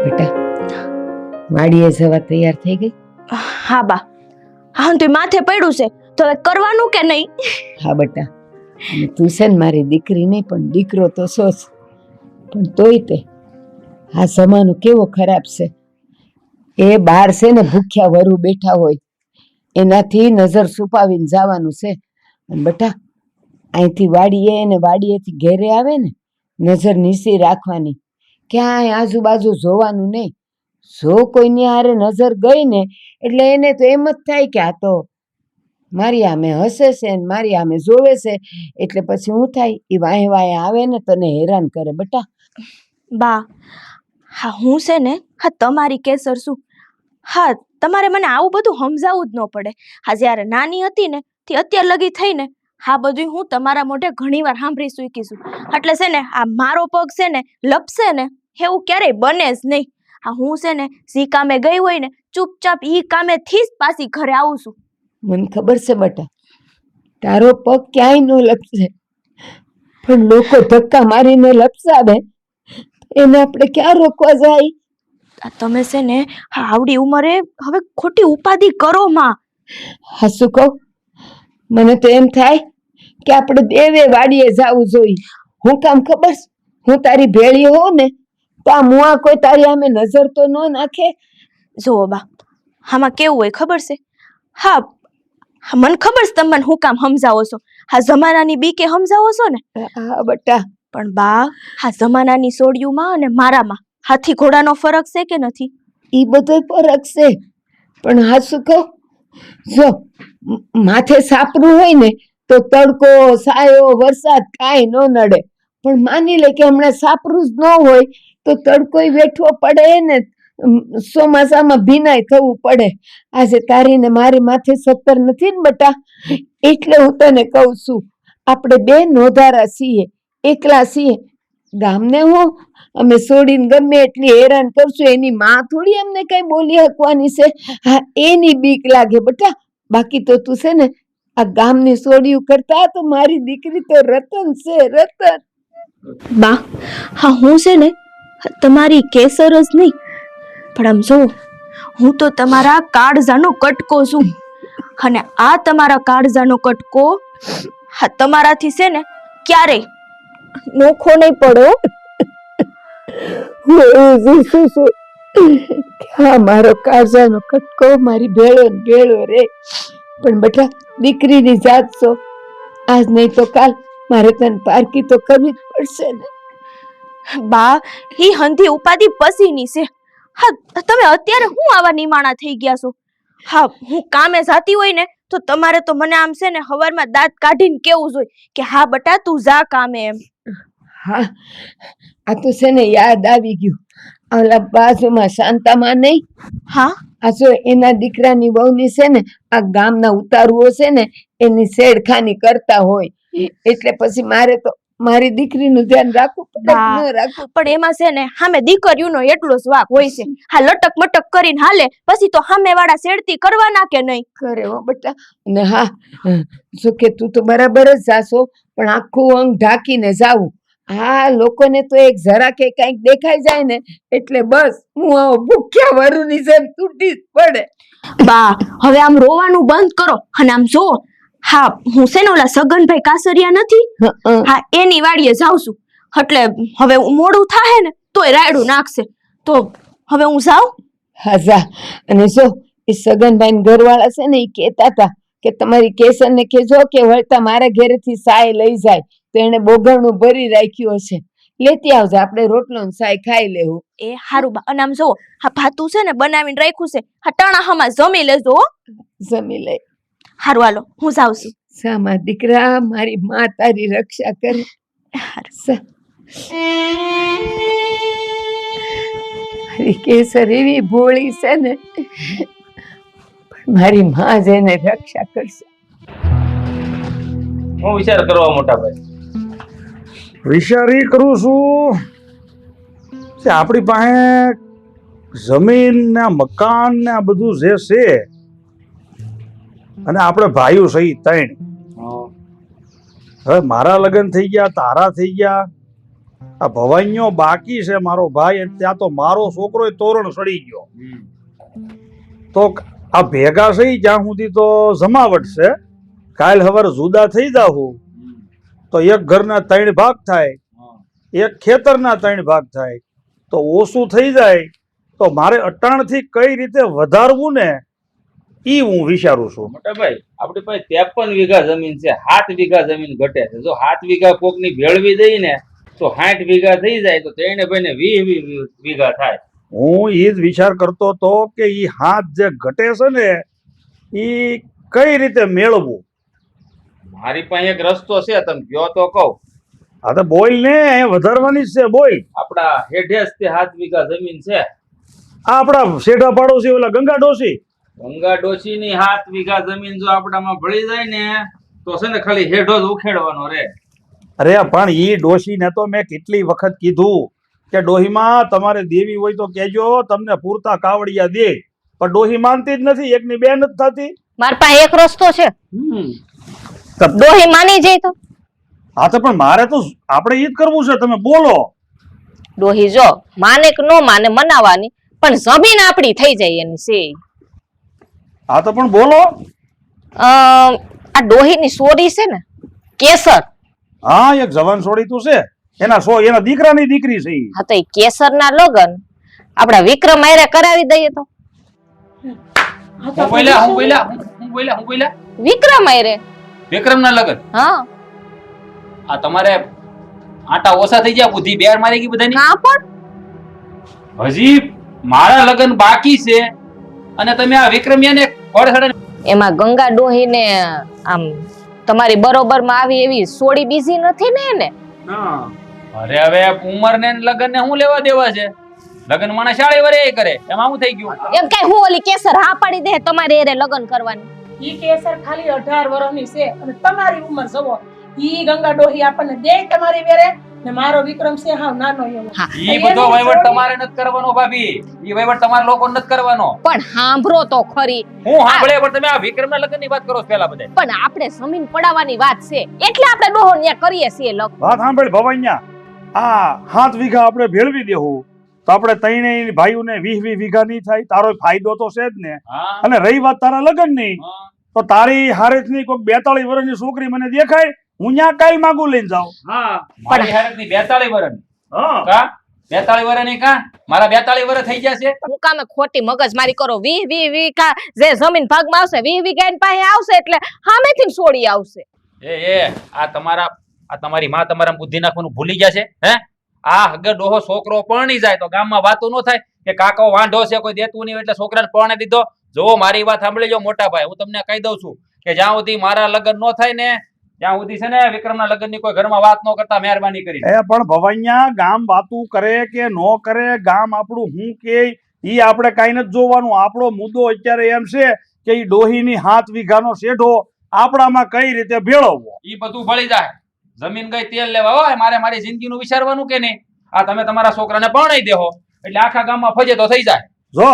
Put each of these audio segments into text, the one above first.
બેટા, વાડીએ જવા તૈયાર થઈ ગઈ? હા બા. હા તો માથે પડ્યું છે તો હવે કરવાનું કે નહીં? હા બેટા, અને તું છે ને મારી દીકરી નહીં પણ દીકરો તો છો જ. પણ તોય તે આ જમાનો કેવો ખરાબ છે. એ બાર છે ને ભૂખ્યા વરુ બેઠા હોય એનાથી નજર છુપાવીને જવાનું છે. અને બેટા, અહીંથી વાડીએ ને વાડીએથી ઘેરે આવે ને નજર નીચી રાખવાની, ક્યાંય આજુબાજુ જોવાનું નહીં. જો કોઈની હારે નજર ગઈ ને એટલે એને તો એમ જ થાય કે આ તો મારી આમે હસે છે ને મારી આમે જોવે છે. એટલે પછી હું થાય એ વાહે વાહે આવે ને તને હેરાન કરે. બેટા બા, હા હું છે ને હા તમારી કેસર શું. હા તમારે મને આવું બધું સમજાવવું જ ન પડે. હા જ્યારે નાની હતી ને તે અત્યાર લગી થઈ ને હા બધું હું તમારા મોઢે ઘણી વાર સાંભળી શીખીશું. એટલે છે ને આ મારો પગ છે ને લપસે ને એવું ક્યારેય બને જ નહીં. હા હું છે ને જે કામે ગઈ હોય ને ચૂપચાપ ઈ કામેથી જ પાછી ઘરે આવું છું. મને ખબર છે બેટા, તારો પગ ક્યાંય ન લપસે, પણ લોકો ધક્કા મારીને લપસાવે એને આપણે ક્યાં રોકવા જાય? તમે છે ને આવડી ઉંમરે હવે ખોટી ઉપાધિ કરો માં. હા શું કહું, મને તો એમ થાય કે આપણે બેવે વાડીએ જવું જોઈએ. હું કામ ખબર છે? હું તારી ભેળી હોઉં ને તો આ મુઆ કોઈ તારી આમે નજર તો ન નાખે. જુઓ બા, આમાં કેવું હોય ખબર છે? હા મને ખબર છે તમે મને હું કામ સમજાવો છો. હા જમાનાની બીકે સમજાવો છો ને. હા બેટા, પણ બા, હા જમાનાની સોડિયુંમાં અને મારામાં હાથી ઘોડાનો ફરક છે કે નથી? ઈ બધો ફરક છે, પણ હા શું કહું, જો માથે સાપરું હોય ને તો તડકો સાયો વરસાદ કાંઈ ન નડે. પણ માની લે કે હમણાં સાપરું જ ન હોય તો તડકોય વેઠવો પડે ને ચોમાસામાં ભીનાય થવું પડે. આજે તારી ને મારી માથે 17 નથી ને બેટા, એટલે હું તને કહું છું આપણે બે નોધારા છીએ, એકલા છીએ. ગામને હું અમે છોડીને ગમે એટલી હેરાન કરશું, એની માં થોડી અમને કઈ બોલી શકવાની છે. હા એની બીક લાગે બેટા, બાકી તો તું છે ને આ ગામની સોડિયું કરતા તો મારી દીકરી તો રતન છે, રતન. બા, હા હું છે ને તમારી કેસર જ નહીં પણ આમ જો હું તો તમારા કાળજાનો કટકો છું. અને આ તમારા કાળજાનો કટકો હા તમારાથી છે ને ક્યારેય નોખો નહીં પડો. મારો કાળજાનો કટકો મારી ભેળો ભેળો રે. પણ બેટા દીકરીની જાત છો, આજ નહીં તો કાલ મારે તને પારકી તો કરવી જ પડશે ને. બા, ઈ હંધી ઉપાધિ પસીની છે. હા તમે અત્યારે હું આવા નિમાણા થઈ ગયા છો? હા હું કામે જાતી હોય ને તો તમારે તો મને આમ છે ને હવારમાં દાંત કાઢીને કેવું જોઈએ કે હા બટા તું જા કામે એમ. હા આ તો છે ને યાદ આવી ગયું, ઓલા બાજુમાં શાંતામાં નહીં, હા આ જો એના દીકરાની વહુની છે ને આ ગામના ઉતારુઓ છે ને એની છેડખાની કરતા હોય, એટલે પછી મારે તો મારી દીકરીનું ધ્યાન રાખવું પડે કે ન રાખવું. પણ એમાં છે ને સામે દીકરીઓનો એટલો જ વાક હોય છે. હા લટક મટક કરીને હાલે પછી તો સામે વાળા શેડતી કરવાના કે નહીં કરે હો બેટા. અને હા જો કે તું તો બરાબર જ જાશો પણ આખું અંગ ઢાંકીને જાવું. હા લોકોને તો એક જરા કે કઈક દેખાઈ જાય ને એટલે બસ હું ભૂખ્યા વરુની જેમ તૂટી જ પડે. બા હવે આમ રોવાનું બંધ કરો અને આમ જો. હા હું છે ને ઓલા સગનભાઈ કાસરિયા નથી, હા એની વાડીએ જાઉં છું. એટલે હવે મોડું થાય ને તોય રાયડું નાખશે તો હવે હું જાઉં. હા જા. અને જો એ સગનભાઈ ઘરવાળા છે ને એ કહેતા હતા કે તમારી કેસરને કહેજો કે વળતા મારા ઘરેથી સાય લઈ જાય તો એને બોગરનું ભરી રાખ્યું હશે, લેતી આવજો, આપણે રોટલો ને સાય ખાઈ લેવું. એ હારું બા. અને આમ જો હા ભાતું છે ને બનાવીને રાખ્યું છે, હા ટાણા હામાં જમી લેજો. જમી લે. હારું હાલો હું જાઉં છું. સામા દીકરા મારી માં તારી રક્ષા કરે. મારી કેસર એવી ભોળી છે ને મારી માં જ એને રક્ષા કરશે. હું વિચાર કરવા મોટા ભાઈ? વિચાર એ કરું છું કે આપણી પાસે જમીન ને મકાન ને આ બધું જે છે અને આપણે ભાઈઓ સહી 3, હવે મારા લગ્ન થઈ ગયા, તારા થઈ ગયા, આ ભવાઈયો બાકી છે મારો ભાઈ, અને ત્યાં તો મારો છોકરો તોરણ સડી ગયો. તો આ ભેગા થઈ જ્યાં સુધી તો જમાવટ છે. કાલ હવારે જુદા થઈ જાઉં તો એક ઘરના 3 ભાગ થાય, એક ખેતરના 3 ભાગ થાય, તો ઓછું થઈ જાય. તો મારે અટાણથી કઈ રીતે વધારવું ને ઈ હું વિચારું છું. મોટા ભાઈ, આપણી પાસે 53 વીઘા જમીન છે, 7 વીઘા જમીન ઘટે છે. જો 7 વીઘા કોકની ભેળવી દઈ ને તો 60 વીઘા થઈ જાય, તો ત્રણે ભાઈને 20 વીઘા થાય. હું ઈ જ વિચાર કરતો હતો કે ઈ હાથ જે ઘટે છે ને ઈ કઈ રીતે મેળવવું. મારી પાસે એક રસ્તો છે, તમે કયો તો કહું. આ તો બોલ ને વધારવાની જ છે, બોલ. આપડા હેઠે જ તે 7 વીઘા જમીન છે. આ આપણા શેઠા પાડોશી ઓલા ગંગા ડોશી, ગંગા ડોશી ની 7 વીઘા જમીન જો આપડામાં ભળી જાય ને તો છે ને ખાલી હેઠો જ ઉખેડવાનો રે. અરે પણ ઈ ડોશીને તો મેં કેટલી વખત કીધું કે ડોહીમાં તમારે દેવી હોય તો કહેજો, તમને પૂરતા કાવડિયા દે. પણ ડોહી માનતી જ નથી, એકની બે નથી થતી. મારા પાસે એક રસ્તો છે, ડોહી માની જાય તો. હા તો પણ મારે તો આપણે ઈ જ કરવું છે, તમે બોલો. ડોહી જો માને કે નો માને મનાવાની, પણ જમીન આપડી થઈ જાય એની છે. હા તો પણ બોલો. આ ડોહીની સોરી છે ને કેસર, હા એક જવાન છોડી તું છે, એના દીકરાની દીકરી છે ઈ. હા તો એ કેસર ના લગન આપડા વિક્રમ આયરે કરાવી દઈએ તો. હું બોલ્યા વિક્રમ આયરે વિક્રમ ના લગન. હા આ તમારે આટા ઓછા થઈ ગયા, બુદ્ધિ બેર મારી ગઈ બધાની. હા પણ હજી મારા લગન બાકી છે અને તમે આ વિક્રમિયાને ખોડખડે. એમાં ગંગા ડોહી ને આમ તમારી બરોબર માં આવી એવી સોડી બીજી નથી ને એને. અરે હવે ઉંમર ને લગન ને શું લેવા દેવા છે? લગન માણસ 40 વર્ષે કરે, એમાં શું થઈ ગયું? એમ કઈ હું ઓલી કેસર હા પાડી દે તમારે એરે લગન કરવાની. ઈ કેસર ખાલી 18 વર્ષની છે અને તમારી ઉંમર જવો. ઈ ગંગા ડોહી આપણને દે તમારી વેરે ને મારો વિક્રમ છે હાવ નાનો એવો. ઈ બધો વહીવટ તમારે નથી કરવાનો ભાભી, ઈ વહીવટ તમારા લોકો નથી કરવાનો. પણ સાંભળો તો ખરી. હું સાંભળે પણ તમે આ વિક્રમના લગ્નની વાત કરો છો પહેલા બધા. પણ આપણે જમીન પડાવવાની વાત છે એટલે આપણે ડોહો ન્યા કરીએ છીએ લગ. વાત સાંભળ ભવાઈયા, આ 7 વીઘા આપણે ભેળવી દેવું તો આપણે ત્રણેય ભાઈઓને 20 વીઘા નહીં થાય, તારો ફાયદો તો છે જ ને. હા અને રહી વાત તારા લગન ની, હા. તો તારી હારેથની કોઈ 42 વર્ષની છોકરી મને દેખાય, હું ન્યા કાઈ માંગુ લઈને જાઉં. હા મારી હારતની 42 વર્ષની. હા કા 42 વર્ષની કા મારા 42 વર્ષ થઈ ગયા છે. હું કામે ખોટી મગજમારી કરો. 20 વીઘા જે જમીન ભાગમાં આવશે 20 વીઘા એની પાસે આવશે એટલે સામેથી છોડી આવશે. આ તમારી માં તમારા બુદ્ધિ નાખવાનું ભૂલી ગયા છે હે? આ હગે ડોહો છોકરો પરણી જાય તો ગામમાં વાતો ન થાય કે કાકો વાંઢો છે કોઈ દેતું નહીં એટલે છોકરાને પરણે દીધો. જો મારી વાત સાંભળી લો મોટા ભાઈ, હું તમને કહી દઉં છું કે જ્યાં સુધી મારા લગ્ન ન થાય ને ત્યાં સુધી છે ને વિક્રમના લગ્નની કોઈ ઘરમાં વાત ન કરતા મહેરબાની કરી. પણ ભવાઈયા ગામ વાતું કરે કે નો કરે, ગામ આપણું હું કે ઈ આપણે કાઈ નથી જોવાનું. આપણો મુદ્દો અત્યારે એમ છે કે ઈ ડોહીની 7 વીઘાનો શેઢો આપણામાં કઈ રીતે ભેળવવો. ઈ બધું ભળી જાય. જમીન ગઈ તેલ લેવા હોય, મારે મારી જિંદગીનું વિચારવાનું કે નહીં? આ તમે તમારા છોકરાને પરણાઈ દેહો એટલે આખા ગામમાં ફજે તો થઈ જાય. જો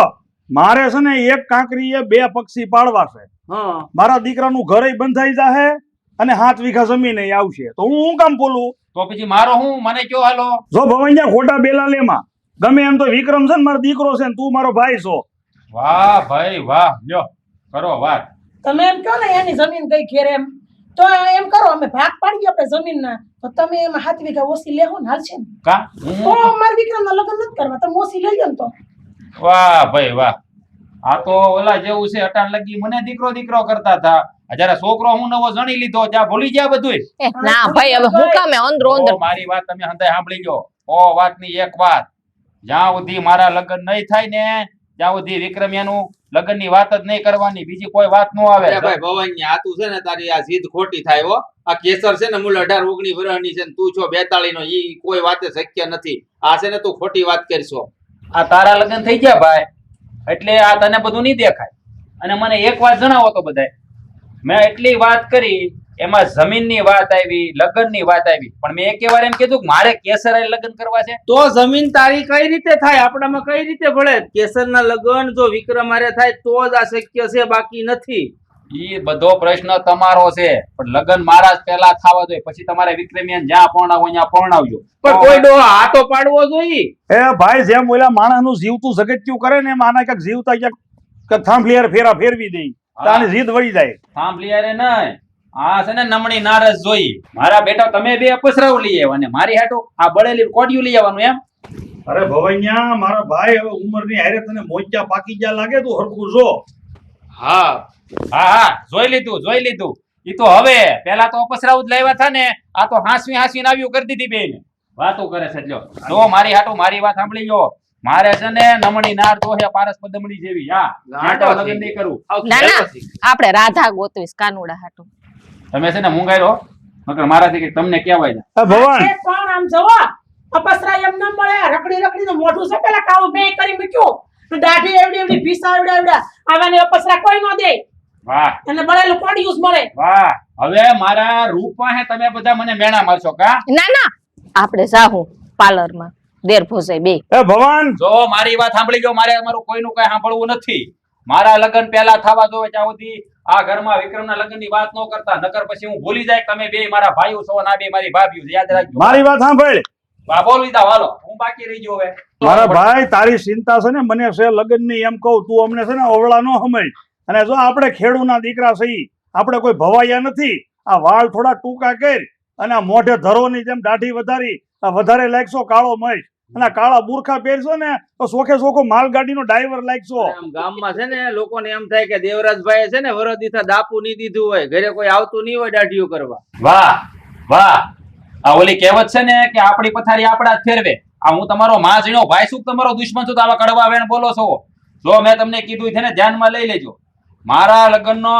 મારે છે ને એક કાંકરીએ 2 પક્ષી પાળવા છે. મારા દીકરાનું ઘરે બંધાઈ જાહે અને 7 વીઘા જમીન આવશે, તો હું કામ બોલું? તો પછી મારો હું મને કયો હાલો. જો ભવાઈયા ખોટા બેલા લેમાં ગમે એમ તો વિક્રમ છે ને મારો દીકરો છે ને તું મારો ભાઈ છો. વાહ ભાઈ વાહ, લ્યો કરો વાત. તમે એમ કહો ને એની જમીન ગઈ ઘેર એમ તો એમ કરો અમે ભાગ પાડીએ આપણે જમીનના, તો તમે એમાં 7 વીઘા ઓછી લેહો ને હાલશે ને. કા તો મારા વિક્રમના લગ્ન નથી કરવા, તમે ઓછી લઈ લો ને તો. વાહ ભાઈ વાહ, આ તો ઓલા જેવું છે. અટાણ લગી મને દીકરો દીકરો કરતા હતા, જયારે છોકરો હું નવો જણી લીધો ત્યાં ભૂલી ગયા બધું. ના ભાઈ હવે હું કામે અંદરો અંદર. મારી વાત તમે હંધાય સાંભળી લો. ઓ વાતની એક વાત, જ્યાં સુધી મારા લગ્ન નહીં થાય ને ત્યાં સુધી વિક્રમિયાનું લગ્નની વાત જ નહીં કરવાની, બીજી કોઈ વાત ન આવે. ભાઈ ભવાની આ તું છે ને તારી આ જીદ ખોટી થાય હો. આ કેસર છે ને મૂળ 18-19 વર્ષની છે ને તું છો 42 નો, ઈ કોઈ વાતે શક્ય નથી. આ છે ને તું ખોટી વાત કરશો. આ તારા લગ્ન થઈ ગયા ભાઈ એટલે આ તને બધું નહીં દેખાય. અને મને એક વાત જણાવો તો બધાય, મેં એટલી વાત કરી એમાં જમીનની વાત આવી, લગ્નની વાત આવી, પણ મેં એક વાર એમ કીધું કે મારે કેસર લગ્ન કરવા છે. તો જમીન તારી કઈ રીતે થાય? આપણામાં કઈ રીતે ભળે? કેસરના લગ્ન જો વિક્રમ હારે થાય તો જ આ શક્ય છે, બાકી નથી. ઈ બધો પ્રશ્ન તમારો છે, પણ લગ્ન મારા જ પહેલા થવા જોઈએ, પછી તમારે વિક્રમિયાને જ્યાં પરણાવો ત્યાં પરણાવજો. પણ કોઈ ડોહો આ તો પાડવો જોઈએ. એ ભાઈ જેમ ઓલા માણસનું જીવતું જગત્યું કરે ને એમ આના ક્યાંક જીવતા ક્યાંક થાંભલિયાર ફેરા ફેરવી દે તો આની જીદ વળી જાય. સાંભળ્યારે નહીં, આ છે ને નમણી નારસ જોઈ. મારા બેટા તમે બે અપસરાવ લઈ આવ્યા ને મારી હાટુ આ બળેલી કોડિયું લઈ આવવાનું એમ? અરે ભવૈયા મારા ભાઈ હવે ઉંમરની હારે તને મોચ્યા પાકી ગયા લાગે તું હરખું જો. હા હા હા જોઈ લીધું. ઈ તો હવે પેલા તો અપસરાવ જ લાવ્યા હતા ને, આ તો હાંસવી આવ્યું કરી દીધી બેન. વાતો કરે છે જો મારી હાટુ મારી વાત સાંભળી લો. મારે છે ને નમણી નાર તો છે પારસ પદમણી જેવી. હા ગાંડો લગ્ન નહીં કરું. ના ના આપણે રાધા ગોતવીશ કાનુડા હાટુ. તમે છે ને મુંગાઈ રહો, નકર મારાથી કઈ તમને કહેવાય ના. એ ભગવાન એ પણ આમ જવો અપસરા એમ ન મળે. રખડી નું મોઢું છે પેલા કાવું બે કરી મૂક્યું, દાઢી એવડી ભીસા એવડા આવાને અપસરા કોઈ ન દે, વાહ અને બળેલું કોડિયું જ મળે. વાહ, હવે મારા રૂપમાં હે તમે બધા મને મેણા મારશો કા? ના ના આપણે જાહું પાર્લરમાં દેર ભોસાઈ બે. એ ભગવાન જો મારી વાત સાંભળી લો, મારે અમારું કોઈનું કઈ સાંભળવું નથી. મારા લગ્ન પહેલા થવા દો ત્યાં સુધી આ ઘરમાં વિક્રમના લગ્નની વાત ન કરતા, નકર પછી હું ભૂલી જાય તમે બે મારા ભાઈઓ છો ને આ બે મારી ભાભીઓ છે. યાદ રાખજો. મારી વાત સાંભળ. વાહ બોલ લીધા, હાલો હું બાકી રહી ગયો હવે. મારા ભાઈ તારી ચિંતા છે ને મને છે લગ્નની એમ કહું, તું અમને છે ને અવળા ન સમજ. અને જો આપણે ખેડૂના દીકરા છીએ, આપણે કોઈ ભવાયા નથી. આ વાળ થોડા ટૂંકા કર અને આ મોઢે ધરોની જેમ દાઢી વધારી, આ વધારે લાગશો કાળો મય અને કાળા બુરખા પહેરશો ને તો સોખે સોખો માલગાડીનો ડ્રાઈવર લાગશો. આમ ગામમાં છે ને લોકોને એમ થાય કે દેવરાજભાઈ છે ને વરદીથા દાપુ નહીં દીધું હોય, ઘરે કોઈ આવતું નહીં હોય દાઢીઓ કરવા. વાહ વાહ, આ ઓલી કહેવત છે ને કે આપણી પથારી આપણા જ ફેરવે. આ હું તમારો માં જીણો ભાઈ શું તમારો દુશ્મન છું તો આવા કડવા વેણ બોલો છો? જો મેં તમને કીધું છે ને ધ્યાનમાં લઈ લેજો. મારા લગ્નનો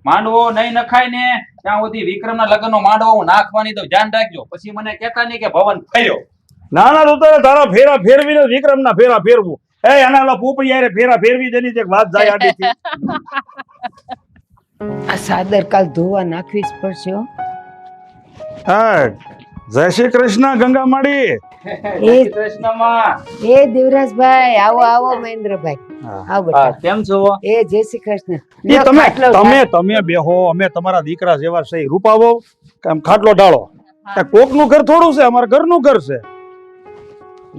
માંડવો નહીં નખાય ને ત્યાં સુધી વિક્રમના લગ્નનો માંડવો હું નાખવાની તો ધ્યાન રાખજો. પછી મને કહેતા નહીં કે ભવન ફર્યો. ના ના તું તારે તારા ફેરા ફેરવીને વિક્રમના ફેરા ફેરવું. એ આના ઓલા પોપડી હારે ફેરા ફેરવી દેની છે વાત જાય આડીથી. આ સાદર કાલ ધોવા નાખવી જ પડશે હો. હા જય શ્રી કૃષ્ણ ગંગા માડી. એ કૃષ્ણમાં એ દેવરાજભાઈ આવો આવો મહેન્દ્રભાઈ આવો બેટા. કેમ છો? એ જય શ્રી કૃષ્ણ. એ લ્યો, તમે ખાટલો તમે ઢાળ. તમે બેહો, અમે તમારા દીકરા જેવા છે. રૂપાવો આમ ખાટલો ડાળો. કોકનું ઘર થોડું છે, અમારા ઘરનું ઘર છે.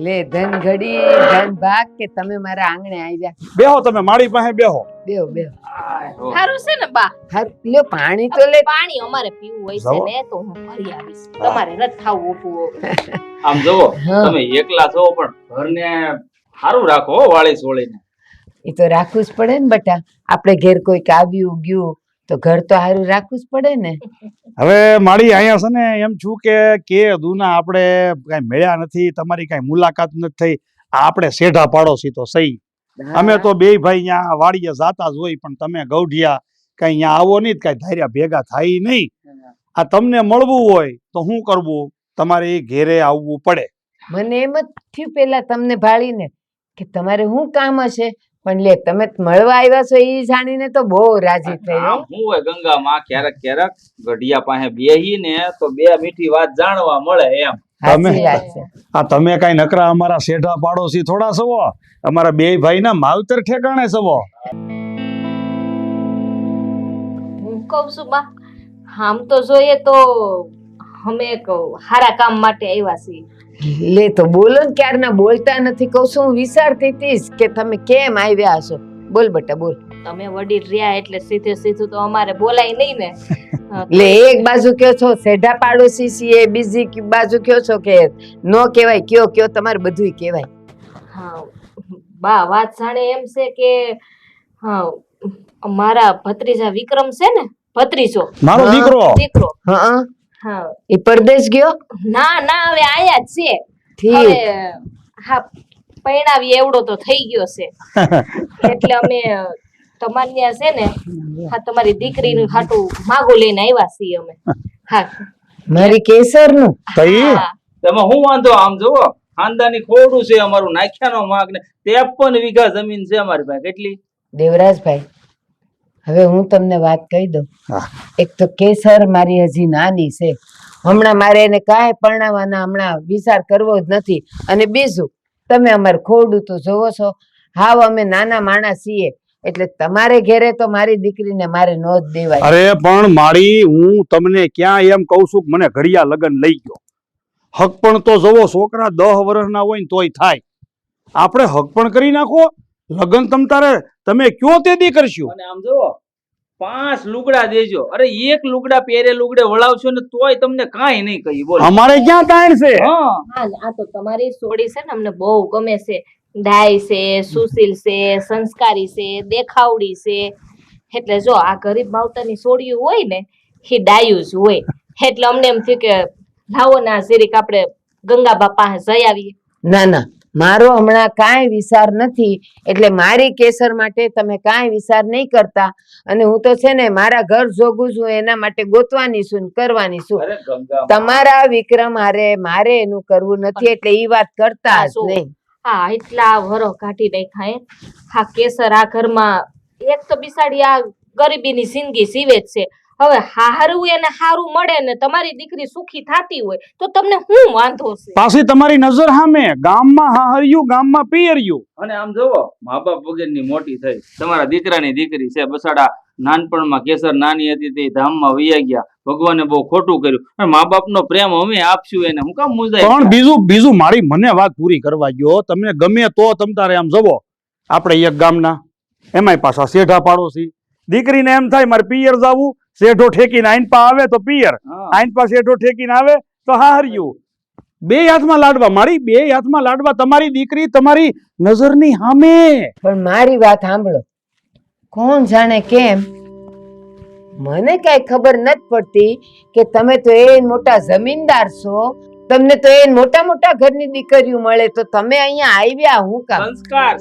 લે ધન ઘડી ધન ભાગ કે તમે મારા આંગણે આવ્યા. બેહો તમે મારી પાસે બેહો. બેહો બેહો. સારું છે ને બા? હારું, લ્યો પાણી તો લે. પાણી અમારે પીવું હોય છે જાઓ. ને તો હું ભરી આવીશ. તમારે નથી ખાવું ઓપું. આમ જોવો હા. તમે એકલા છો પણ ઘરને સારું રાખો હો, વાળી સોળીને. એ તો રાખવું જ પડે ને બેટા. આપણે ઘેર કોઈક આવ્યું ગયું તો ઘર તો સારું રાખવું જ પડે ને. હવે મારી અહીંયા છે ને એમ છું કે દુના આપણે કઈ મળ્યા નથી, તમારી કઈ મુલાકાત નથી થઈ. આ આપણે સેઢા પાડોશી તો સહી. અમે તો બે ભાઈ અહીંયા વાડીએ જાતા જ હોય, પણ તમે ગૌઢિયા કઈ અહીંયા આવો નહીં, કઈ ધાર્યા ભેગા થાય નહીં. આ તમને મળવું હોય તો શું કરવું? તમારે ઘેરે આવવું પડે. મને એમ જ થયું પેલા તમને ભાળીને કે તમારે શું કામ હશે, પણ લે તમે મળવા આવ્યા છો એ જાણીને તો બહુ રાજી થઈ હો. આમ હું હોય ગંગામાં ક્યારેક ગઢિયા પાસે બેહીને તો બે મીઠી વાત જાણવા મળે એમ. સાચી વાત છે. આ તમે કઈ નકરા અમારા સેઢા પાડોશી થોડા સવો, અમારા બે ભાઈ ના માવતર ઠેકાણે સવો. હું કહું છું બા, આમ તો જોઈએ તો અમે એક સારા કામ માટે આવ્યા છીએ. લે તો બોલો ને, ક્યારના બોલતા નથી. કહું છું હું વિચારતી હતી જ કે તમે કેમ આવ્યા હશો. બોલ બેટા બોલ. તમે વડીલ રહ્યા એટલે સીધે સીધું તો અમારે બોલાય નહીં ને. લે એક બાજુ કયો છો સેઢા પાડોશી છીએ, બીજી બાજુ કયો છો કે નો કહેવાય. કયો તમારે બધુંય કહેવાય. હા બા વાત જાણે એમ છે કે હા મારા ભત્રીજા વિક્રમ છે ને, ભત્રીજો મારો હા. દીકરો હા હા એ પરદેશ ગયો. ના હવે આયા જ છે. ઠીક. હવે હા પરણાવી એવડો તો થઈ ગયો છે એટલે અમે તમારે ત્યાં છે ને હા તમારી દીકરીનું હાટું માગું લઈને આવ્યા છીએ અમે. હા મારી કેસર નું. તઈ હા. તમે હું વાંધો? આમ જોવો ખાનદાની ખોડું છે અમારું, નાખ્યાનો માગ ને 53 વીઘા જમીન છે અમારી પાસે. કેટલી? દેવરાજભાઈ હવે હું તમને વાત કહી દઉં. હા. એક તો કેસર મારી હજી નાની છે, હમણાં મારે એને કાંઈ પરણાવવાના હમણાં વિચાર કરવો જ નથી. અને બીજું તમે અમારે ખોડું તો જોવો છો, હાવ અમે નાના માણસ છીએ એટલે તમારે ઘેરે તો મારી દીકરીને મારે નો જ દેવાય. અરે પણ મારી હું તમને ક્યાં એમ કહું છું કે મને ઘડિયા લગન લઈ ગયો. હક પણ તો જોવો, છોકરા 10 વર્ષના હોય ને તોય થાય. આપણે હક પણ કરી નાખો, લગન તમે કયો તે દી કરશું. અને આમ જો 5 લુગડા દેજો. અરે એક લુગડા પહેરે લુગડે વળાવશો ને તોય તમને કાંઈ નહીં કહી બોલો. અમારે ક્યાં ટાઈમ છે? હા હા આ તો તમારી સોડી છે ને અમને બહુ ગમે છે. ડાય છે, સુશીલ છે, સંસ્કારી છે, દેખાવડી છે. એટલે જો આ ગરીબ માવતરની સોડિયું હોય ને એ ડાયું જ હોય. એટલે અમને એમ થયું કે લાવો ના જરીક આપણે ગંગાબા પાસે જઈ આવીએ. ના ના, મારો હમણાં કાંઈ વિચાર નથી. એટલે મારી કેસર માટે તમે કાંઈ વિચાર નહીં કરતા. અને હું તો છે ને મારા ઘર જોગું છું, એના માટે ગોતવાની છું ને કરવાની છું. અરે ગંગા તમારા વિક્રમ હારે મારે એનું કરવું નથી, એટલે ઈ વાત કરતા જ નહીં. હા એટલા વરો કાઢી નાખ્યા. હા કેસર આ ઘરમાં એક તો બિસાડી આ ગરીબીની જિંદગી જીવે જ છે. હવે હારું એને હારું મળે ને તમારી દીકરી સુખી થાતી હોય તો તમને શું વાંધો છે? પાછી તમારી નજર સામે ગામમાં હાહર્યું, ગામમાં પિયર્યું. અને આમ જોવો મા બાપ વગરની મોટી થઈ. તમારા દીકરાની દીકરી છે. બસાડા નાનપણમાં કેસર નાની હતી તે ધામમાં વૈયા ગયા. ભગવાને બહુ ખોટું કર્યું. અને મા બાપનો પ્રેમ અમે આપશું એને. હું કામ મુંજાય? પણ બીજું મારી મને વાત પૂરી કરવા ગયો. તમને ગમે તો તમતારે આમ જવો, આપણે એક ગામના, એમાંય પાછા શેઢા પાડોશી. દીકરીને એમ થાય મારે પિયર જાવું, શેઢો ઠેકીને આઈન પા આવે તો પિયર, આઈન પા શેઢો ઠેકીને આવે તો હાહર્યું. 2 હાથમાં લાડવા મારી, 2 હાથમાં લાડવા. તમારી દીકરી તમારી નજરની સામે. પણ મારી વાત સાંભળો, કોણ જાણે કેમ મને કઈ ખબર નથી પડતી કે તમે તો એ મોટા જમીનદાર છો, તમને તો એ મોટા મોટા ઘરની દીકરીઓ મળે, તો તમે અહીંયા આવ્યા હું કામ?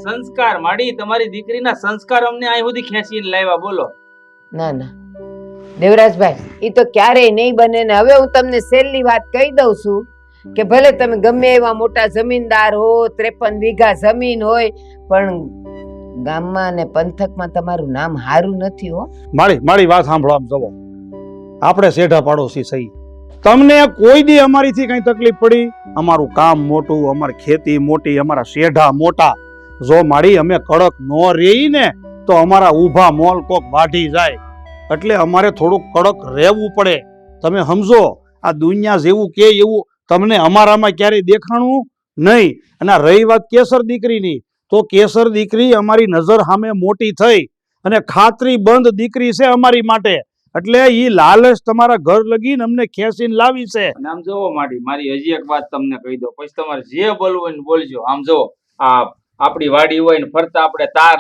સંસ્કાર માડી તમારી દીકરીના સંસ્કાર અમને અહીં સુધી ખેંચીને લાવ્યા બોલો. ના ના દેવરાજભાઈ, ઈ તો ક્યારેય નહીં બને ને. હવે હું તમને છેલ્લી વાત કહી દઉં છું કે ભલે તમે ગમે એવા મોટા જમીનદાર હો, 53 વીઘા જમીન હોય, પણ ગામમાં ને પંથકમાં તમારું નામ હારું નથી હો. મારી વાત સાંભળો, આમ જવો, આપણે શેઢા પાડોશી સહી. તમને કોઈ દી અમારીથી કઈ તકલીફ પડી? અમારું કામ મોટું, અમારી ખેતી મોટી, અમારા શેઢા મોટા. જો મારી અમે કડક નો રહી ને તો અમારા ઊભા મોલ કોક વાઢી જાય. એટલે અમારે થોડુંક કડક રહેવું પડે. તમે સમજો, આ દુનિયા જેવું કે એવું તમને અમારામાં ક્યારેય દેખાણું નહીં. અને આ રહી વાત કેસર દીકરીની, તો કેસર દીકરી અમારી નજર સામે મોટી થઈ અને ખાતરી બંધ દીકરી છે અમારી માટે. એટલે ઈ લાલચ તમારા ઘર લગીને અમને ખેંચીને લાવી છે. અને આમ જોવો મારી હજી એક વાત તમને કહી દો, પછી તમારે જે બોલવું હોય ને બોલજો. આમ જો આ આપણી વાડી હોય ને ફરતા આપણે તાર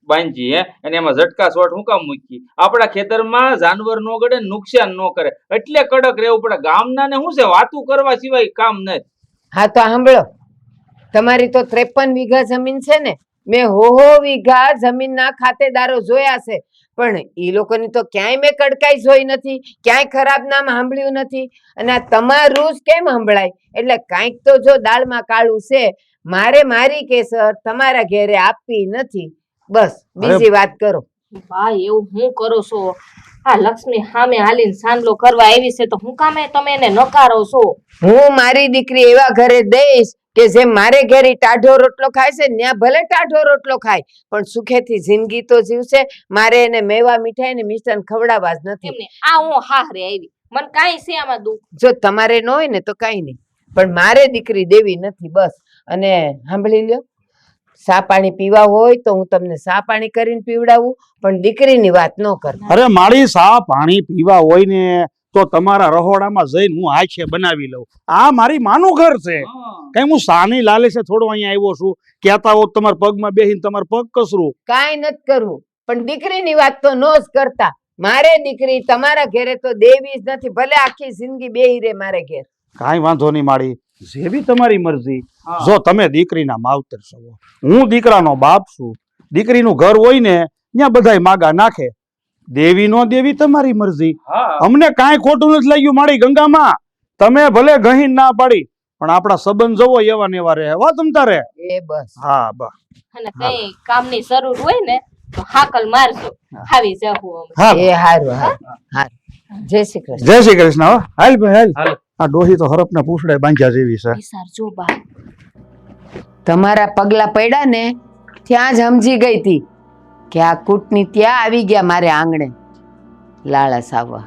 બાંધીએ અને એમાં ઝટકા શોટ હું કામ મૂકી? આપણા ખેતરમાં જાનવર નો ગળે, નુકસાન ન કરે, એટલે કડક રહેવું પડે. ગામના ને શું છે, વાતું કરવા સિવાય કામ નહીં. હા તો સાંભળો, તમારી તો 53 વીઘા જમીન છે ને, મેં હો વીઘા જમીનના ખાતેદારો જોયા છે, પણ એ લોકોની તો ક્યાંય મેં કડકાઈ જોઈ નથી, ક્યાંય ખરાબ નામ સાંભળ્યું નથી. અને આ તમારું જ કેમ સંભળાય? એટલે કાંઈક તો જો દાળમાં કાળું છે. મારે મારી કેસર તમારા ઘેરે આપવી નથી, બસ. બીજી વાત કરો. ભાઈ એવું હું કરો છો? આ લક્ષ્મી સામે હાલીને સાંડલો કરવા આવી છે તો હું કામે તમે એને નકારો છો? હું મારી દીકરી એવા ઘરે દઈશ કે જેમ મારે ઘેરી ટાઢો રોટલો ખાય છે, ત્યાં ભલે ટાઢો રોટલો ખાય, પણ સુખેથી જિંદગી તો જીવશે. મારે એને મેવા મીઠાઈ ને મિષ્ટાન ખવડાવવા જ નથી. એમને આ હું હાહરે આવી, મને કાંઈ છે આમાં દુઃખ? જો તમારે ન હોય ને તો કાંઈ નહીં, પણ મારે દીકરી દેવી નથી, બસ. અને સાંભળી લ્યો, સા પાણી પીવા હોય તો હું તમને સા પાણી કરીને પીવડાવું, પણ દીકરીની વાત ન કર. અરે મારી સા પાણી પીવા હોય ને તો તમારા રહોડામાં જઈને હું આંખે બનાવી લઉં. આ મારી માનું ઘર છે. કઈ હું સાની લાલચે થોડો અહીંયા આવ્યો છું? કહેતા હોત તમારા પગમાં બેહીને તમારા પગ કસરું. કાંઈ નથી કરવું, પણ દીકરીની વાત તો નો જ કરતા. મારે દીકરી તમારા ઘેરે તો દેવી જ નથી, ભલે આખી જિંદગી બેહી રે મારે ઘેર. કાંઈ વાંધો નહીં માડી, જેવી તમારી મરજી. જો તમે દીકરીના માવતર છો, હું દીકરાનો બાપ છું. દીકરીનું ઘર હોય ને ત્યાં બધાય માગા નાખે. દેવી નો દેવી તમારી મરજી. અમને કાંઈ ખોટું નથી લાગ્યું મારી ગંગામાં. તમે ભલે ગહીન ના પાડી, પણ આપણા સંબંધ જવો એવા ને એવા રહે. વા તમ તારે એ બસ. હા બસ. અને કઈ કામની જરૂર હોય ને તો હાકલ મારજો, આવી જાહું અમે. હા એ હારું હારું હારું. જય શ્રી કૃષ્ણ. જય શ્રી કૃષ્ણ. હો હાલ ભાઈ હાલ. હાલો. આ ડોહી તો હરપના પૂછડે બાંધ્યા જેવી છે. વિચાર જો બા તમારા પગલા પડ્યા ને ત્યાં જ સમજી ગઈ હતી કે આ કૂટની ત્યાં આવી ગયા મારે આંગણે લાળા સાવવા.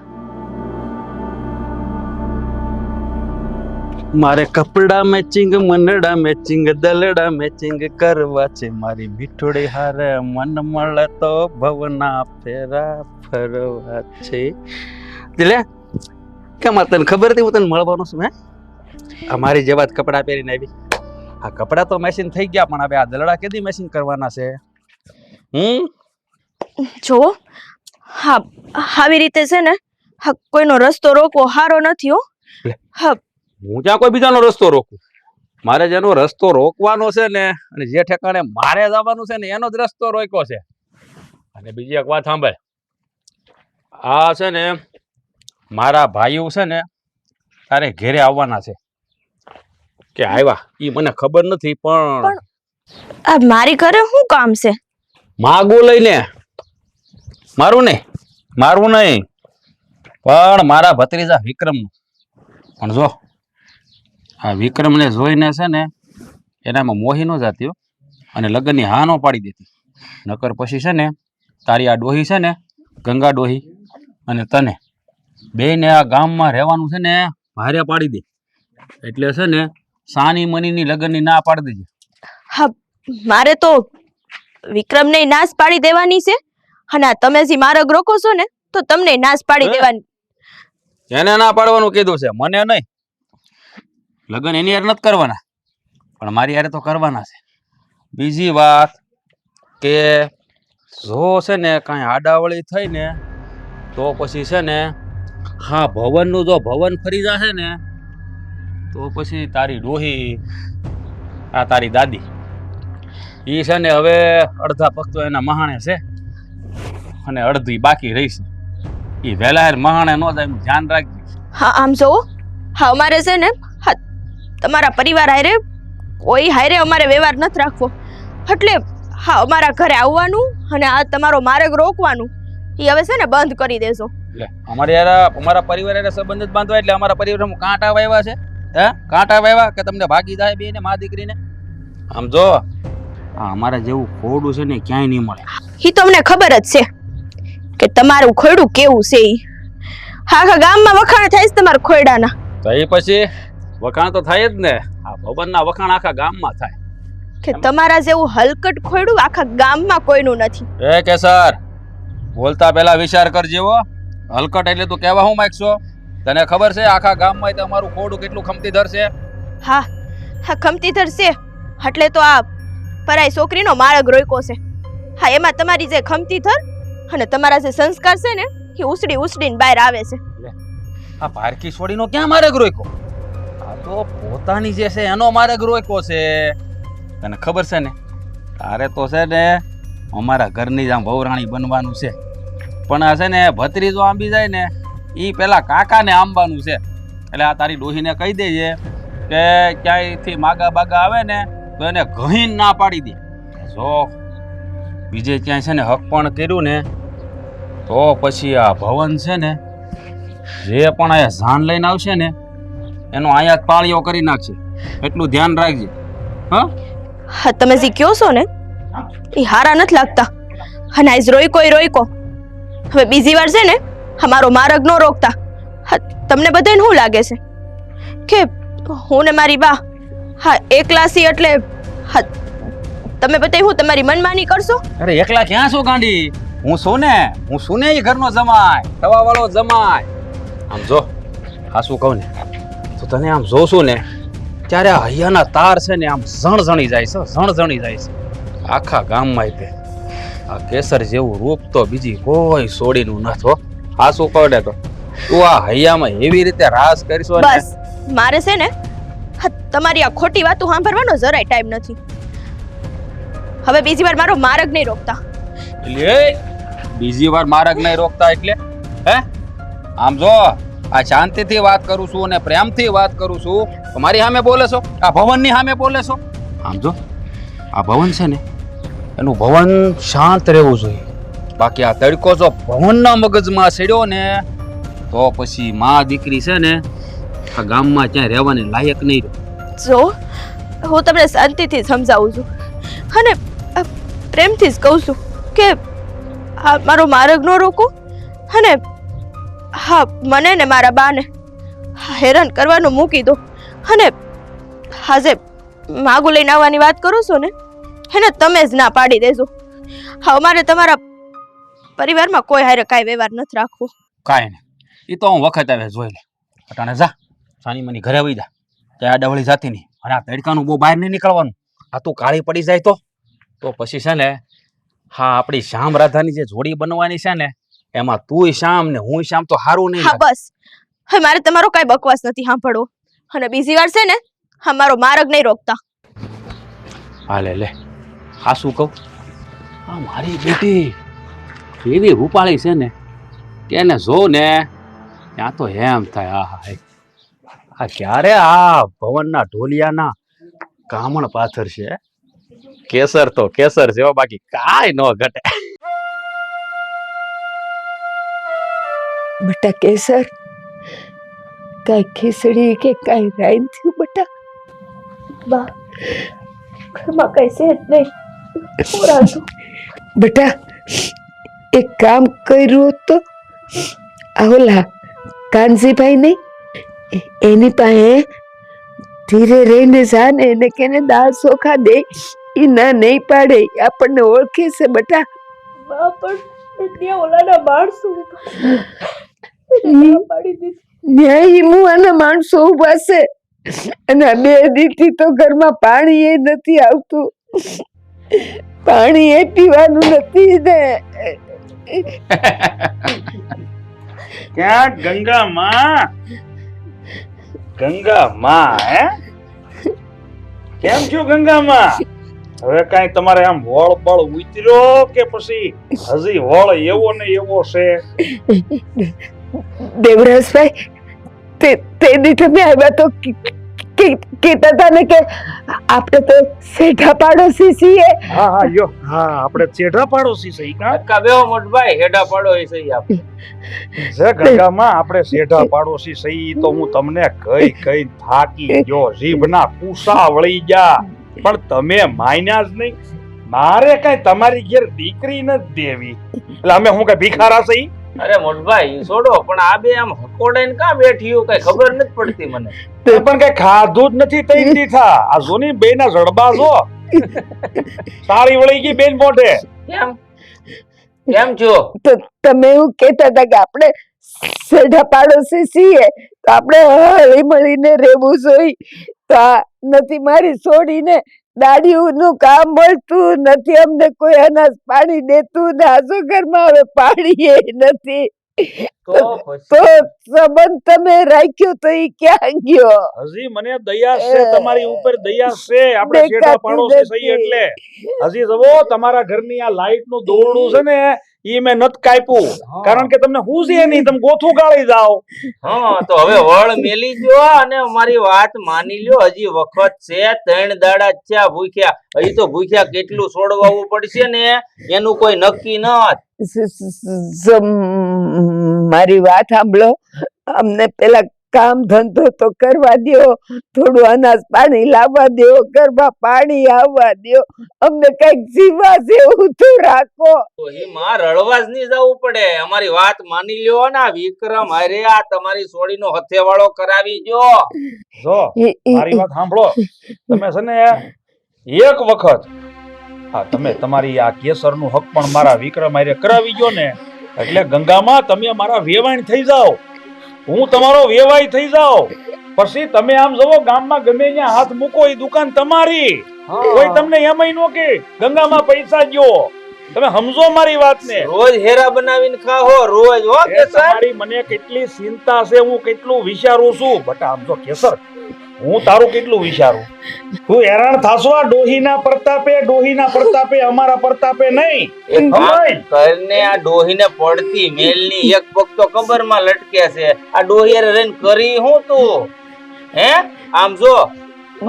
મારે કપડા મેચિંગ મનડા મેચિંગ દલડા મેચિંગ કરવા છે મારી મીઠોડી હારે મન મળે તો ભવના ફેરા ફરવા છે. એટલે કેમ તને ખબર હતી હું તને મળવાનો છું? હે અમારી જેવા જ કપડા પહેરીને આવી. આ કપડા તો મેચિંગ થઈ ગયા પણ હવે આ દલડા કેદી મેચિંગ કરવાના છે? જો હા આવી રીતે છે ને હા કોઈનો રસ્તો રોકવો સારો નથી હો. હા હું ત્યાં કોઈ બીજાનો રસ્તો રોકું? મારે જેનો રસ્તો રોકવાનો છે ને અને જે ઠેકાણે મારે જવાનું છે ને એનો જ રસ્તો રોક્યો છે. અને બીજી એક વાત સાંભળ, આ છે ને મારા ભાઈઓ છે ને તારે ઘેરે આવવાના છે કે આવ્યા એ મને ખબર નથી પણ આ મારી ઘરે શું કામ છે? માગું લઈને. મારું નહીં પણ મારા ભત્રીજા વિક્રમનું. પણ જો આ વિક્રમને જોઈને છે ને એનામાં મોહી ન જાતી અને લગ્નની હા ન પાડી દેતી. નકર પછી છે ને તારી આ ડોહી છે ને ગંગા ડોહી અને તને બેયને આ ગામમાં રહેવાનું છે ને ભારે પાડી દે. એટલે છે ને સાની મનીની લગ્નની ના પાડી દેજે. હા મારે તો વિક્રમને નાશ પાડી દેવાની છે અને આ તમે જે માર્ગ રોકો છો ને તો તમને નાશ પાડી દેવાની. એને ના પાડવાનું કીધું છે, મને નહીં. લગ્ન એની યાર નથી કરવાના પણ મારી યારે તો કરવાના છે. બીજી વાત કે જો છે ને કાંઈ આડાવળી થઈ ને તો પછી છે ને હા ભવનનું જો ભવન ફરી જશે ને તો પછી તારી ડોહી આ તારી દાદી એ છે ને હવે અડધા પગ તો એના મહાણે છે અને અડધી બાકી રહી છે. એ વહેલા મહાણે ન જાય એનું ધ્યાન રાખજે. હા આમ જોવો હા અમારે છે ને હા તમારા પરિવાર હારે કોઈ હારે અમારે વ્યવહાર નથી રાખવો. એટલે હા અમારા ઘરે આવવાનું અને આ તમારો માર્ગ રોકવાનું એ હવે છે ને બંધ કરી દેજો. એટલે અમારા પરિવાર એને સંબંધ જ બાંધવા એટલે અમારા પરિવારમાં કાંટા વાવ્યા છે? હે કાંટા વાવ્યા કે તમને ભાગી જાય બેને મા દીકરીને? આમ જો અમારા જેવું ખોડું છે ને ક્યાંય નહીં મળે. એ તો અમને ખબર જ છે કે તમારું ખોયડું કેવું છે. આખા ગામમાં વખાણ થાય છે તમારા ખોયડાના. તો એ પછી વખાણ તો થાય જ ને. આ ભવનના વખાણ આખા ગામમાં થાય કે તમારા જેવું હલકટ ખોયડું આખા ગામમાં કોઈનું નથી. એ કેસર બોલતા પહેલા વિચાર કરજે હો. હલકટ એટલે તું કહેવા હું માંગશો? તને ખબર છે આખા ગામમાં તમારું ખોડું કેટલું ખમતીધર છે? હા હા ખમતીધર છે એટલે તો આ પરાઈ છોકરીનો માર્ગ રોક્યો છે. હા એમાં તમારી જે ખમતીધર અને તમારા જે સંસ્કાર છે ને એ ઉસડી ઉસડીને બહાર આવે છે. આ પારકી છોડીનો ક્યાં માર્ગ રોક્યો? આ તો પોતાની જે છે એનો માર્ગ રોક્યો છે. તને ખબર છે ને તારે તો છે ને અમારા ઘરની જ આમ વહુરાણી બનવાનું છે પણ આ છે ને ભત્રીજો આંબી જાય ને એ પેલા કાકાને આંબાનું છે. એટલે આ તારી ડોહીને કહી દેજે કે ક્યાંયથી માગા બાગા આવે ને તો એને ઘહીન ના પાડી દે. જો બીજે ક્યાંય છે ને હક પણ કર્યું ને તો પછી આ ભવન છે ને જે પણ અહીંયા જાન લઈને આવશે ને એનો અહીંયા જ પાળીઓ કરી નાખશે. એટલું ધ્યાન રાખજે. હા હા તમે જે કહો છો ને એ હારા નથી લાગતા અને આજ રોયકો. હવે બીજી વાર છે ને અમારો માર્ગ ન રોકતા. હા તમને બધાને શું લાગે છે કે હું ને મારી બા હા એકલા છીએ એટલે હા તમે બધા હું તમારી મનમાની કરશો? અરે એકલા ક્યાં છો ગાંડી? હું છું ને એ ઘરનો જમાય, તવાવાળો જમાય. આમ જો હાસું કહું ને તો તને આમ જોશું ને ત્યારે આ હૈયાના તાર છે ને આમ ઝણઝણી જાય છે આખા ગામમાં. તે આ કેસર જેવું રૂપ તો બીજી કોઈ છોડીનું નથી હો. હાસું કહું ને તો તું આ હૈયામાં એવી રીતે રાસ કરશો ને બસ મારે છે ને હા તમારી આ ખોટી વાતો સાંભળવાનો જરાય ટાઈમ નથી. હવે બીજી વાર મારો માર્ગ નહીં રોકતા. એટલે બીજી વાર માર્ગ નહીં રોકતા એટલે હે? આમ જો આ શાંતિથી વાત કરું છું અને પ્રેમથી વાત કરું છું. મારી સામે બોલે છો? આ ભવનની સામે બોલે છો? આમ જો આ ભવન છે ને એનું ભવન શાંત રહેવું જોઈએ. બાકી આ તડકો જો ભવનના મગજમાં ચડ્યો ને તો પછી મા દીકરી છે ને આ ગામમાં ક્યાંય રહેવાની લાયક નહીં રહે. જો હું તમને શાંતિથી સમજાવું છું અને પ્રેમથી જ કહું છું કે આ મારો માર્ગ ન રોકો અને હા મને ને મારા બાને હેરાન કરવાનું મૂકી દો અને આજે માગું લઈને આવવાની વાત કરો છો ને એને તમે જ ના પાડી દેજો. હા અમારે તમારા પરિવારમાં કોઈ હારે કાંઈ વ્યવહાર નથી રાખવો. કાંઈ નહીં, એ તો હું વખત આવે જોઈ લે. અટાણે જા સાની મની ઘરે વહી જા, ત્યાં આડાવળી જાતી નહીં. અને આ તડકાનું બહુ બહાર નહીં નીકળવાનું. આ તું કાળી પડી જાય તો પછી છે ને, હા આપણી શ્યામ રાધાની જે જોડી બનવાની છે ને, એમાં તું શ્યામ ને હું શ્યામ તો હારું નહીં. હા બસ, હવે મારે તમારો કાંઈ બકવાસ નથી સાંભળવો. અને બીજી વાર છે ને, હા મારો માર્ગ નહીં રોકતા. હા લે હા શું કહું, આ મારી બેટી એવી રૂપાળી છે ને કે એને જો ને ત્યાં તો એમ થાય આ ક્યારે આ ભવનના ઢોલિયાના કામણ પાથર છે. કેસર તો કેસર છે, બાકી કાંઈ ન ઘટે. બટા કેસર, કાંઈ ખીચડી કે કાંઈ રાઈન થયું બટા? બા ઘરમાં કઈ છે જ નહીં. બેટા એક કામ કર્યું તો ઓલા કાનજીભાઈ નહીં, એની પાસે ધીરે રહીને જા ને એને કેને દાળ ચોખા દે. ઈ ના નહીં પાડે, આપણને ઓળખે છે બટા. બા પણ ઓલાના માણસો ન્યાય મુવાના માણસો ઉભા છે અને આ બે દીથી તો ઘરમાં પાણી એ નથી આવતું, પાણી એ પીવાનું નથી ને. ક્યાં ગંગા માં? ગંગા માં હે? કેમ છો ગંગા માં? હવે કઈ તમારે આમ વળ બળ ઉતર્યો કે પછી હજી વળ એવો ને એવો છે? દેવરાજભાઈ, તે દી તમે આવ્યા તો કહેતા હતા ને કે આપણે તો શેઠા પાડોશી છીએ. હા હા યો હા, આપણે ચેઢા પાડોશી છે. અક્કા બેહો મોટભાઈ, હેડા પાડો એ સહી આપણે. જે ગંગામાં આપણે શેઠા પાડોશી સહી તો હું તમને કઈ થાકી ગયો, જીભના કુસા વળી ગયા, પણ તમે માન્યા જ નહીં. મારે કઈ તમારી ઘેર દીકરી નથી દેવી, એટલે અમે હું કઈ ભિખારા સહી? અરે મોટભાઈ છોડો, પણ આ બે આમ હકોડાઈને કાં બેઠી કઈ ખબર નથી પડતી મને. તે પણ કઈ ખાધું જ નથી તઈ દીધા. આ જોની બેના જડબા જો સારી વળી ગઈ બેન મોઢે. કેમ છો? તો તમે એવું કહેતા હતા કે આપણે શેઠા પાડોશી છીએ તો આપણે હળી મળીને રહેવું જોઈએ. તો આ નથી મારી છોડીને દાડીઓનું કામ મળતું નથી, અમને કોઈ અનાજ પાણી દેતું ને આજો ઘરમાં હવે પાણી એ નથી. તો સંબંધ તમે રાખ્યો તો ઈ ક્યાં ગયો? હજી મને દયા છે તમારી ઉપર, દયા છે. આપણે શેઠા પાડોશી સહી એટલે હજી જવો તમારા ઘરની આ લાઈટ નું દોરડું છે ને ઈ મેં નત કાપ્યું, કારણ કે તમને હું છે નહીં, તમે ગોથું ગાળી જાઓ. હા તો હવે વળ મેલી દો અને અમારી વાત માની લ્યો. હજી વખત છે, 3 દાડા છે ભૂખ્યા. હજી તો ભૂખ્યા કેટલું છોડવાવું પડશે ને એનું કોઈ નક્કી નત. મારી વાત સાંભળો, અમને પેલા કામ ધંધો તો કરવા દ્યો, થોડું અનાજ પાણી લાવવા દ્યો, ઘરમાં પાણી આવવા દ્યો, અમને કઈક જીવા જેવું તો રાખો. તો એમાં રળવા જ નહીં જવું પડે. અમારી વાત માની લ્યો ને. વિક્રમ અરે આ તમારી છોડીનો હથેવાળો કરાવી જો. જો મારી વાત સાંભળો, તમે છે ને એક વખત તમે તમારી આ કેસરનું હક પણ મારા વિક્રમ આરે કરાવી ગયો ને, એટલે ગંગામાં તમે મારા વેવાણ થઈ જાઓ, હું તમારો વેવાઈ થઈ જાઓ. પછી તમે આમ જવો ગામમાં ગમે ત્યાં હાથ મૂકો એ દુકાન તમારી. કોઈ તમને એમય નો કે ગંગામાં પૈસા ગયો. તમે સમજો મારી વાતને. રોજ હેરા બનાવીને ખાઓ રોજ. હો કેસર, તમારી મને કેટલી ચિંતા છે, હું કેટલું વિચારું છું. બટા સમજો કેસર, હું તારું કેટલું વિચારું. તું હેરાન થાશો આ ડોહીના પ્રતાપે, અમારા પ્રતાપે નહીં. કરને આ ડોહીને પડતી મેલની એક પગ તો કબરમાં લટકે છે. આ ડોહી રહીને કરી હું તું હે? આમ જો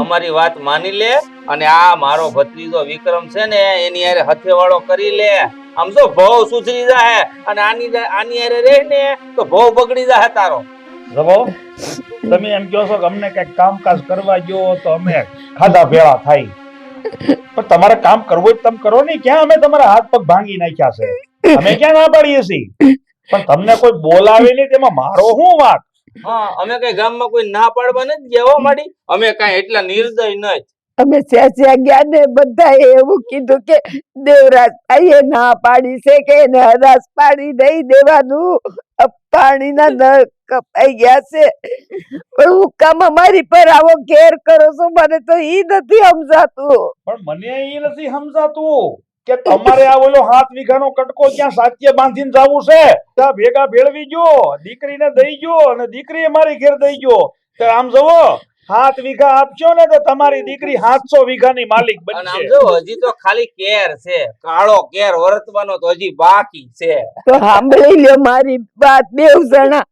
અમારી વાત માની લે અને આ મારો ભત્રીજો વિક્રમ છે ને એની હારે હથેવાળો કરી લે. આમ જો ભવ સુધરી જાહે અને આની હારે રહે ને તો ભવ બગડી જાહે તારો. જવો તમે એમ કહો છો કે અમને કઈક કામકાજ કરવા ગયો તો અમે ખાધા ભેળા થાય, પણ તમારે કામ કરવું જ તમે કરો નહીં. ક્યાં અમે તમારા હાથ પગ ભાંગી નાખ્યા છે? અમે ક્યાં ના પાડીએ છીએ, પણ તમને કોઈ બોલાવે નહીં તેમાં મારો શું વાંક? હા, અમે કઈ ગામમાં કોઈ ના પાડવા નથી ગયા હો માડી. અમે કઈ એટલા નિર્દય નથી. અમે સ્યાસ્યા ગયા ને બધાએ એવું કીધું કે દેવરાજ ભાઈએ ના પાડી છે કે એને હરાસ પાડી દઈ દેવાનું. પાણીના નળ કપાઈ ગયા છે, પણ હું કામ અમારી પર આવો ઘેર કરો છો, મને તો ઈ નથી સમજાતું. પણ મને એ નથી સમજાતું કે તમારે આ ઓલો 7 વીઘાનો કટકો ક્યાં સાત્ય બાંધીને જાવું છે, ત્યાં ભેગા ભેળવી ગયો, દીકરીને દઈ ગયો અને દીકરીએ મારી ઘેર દઈ ગયો. તો આમ જુઓ, 7 વીઘા આપશો ને તો તમારી દીકરી 700 વીઘાની માલિક અને આમ બનશે. જો હજી તો ખાલી કેર છે, કાળો કેર વરતવાનો તો હજી બાકી છે. તો સાંભળી લ્યો મારી વાત બેવ જણા.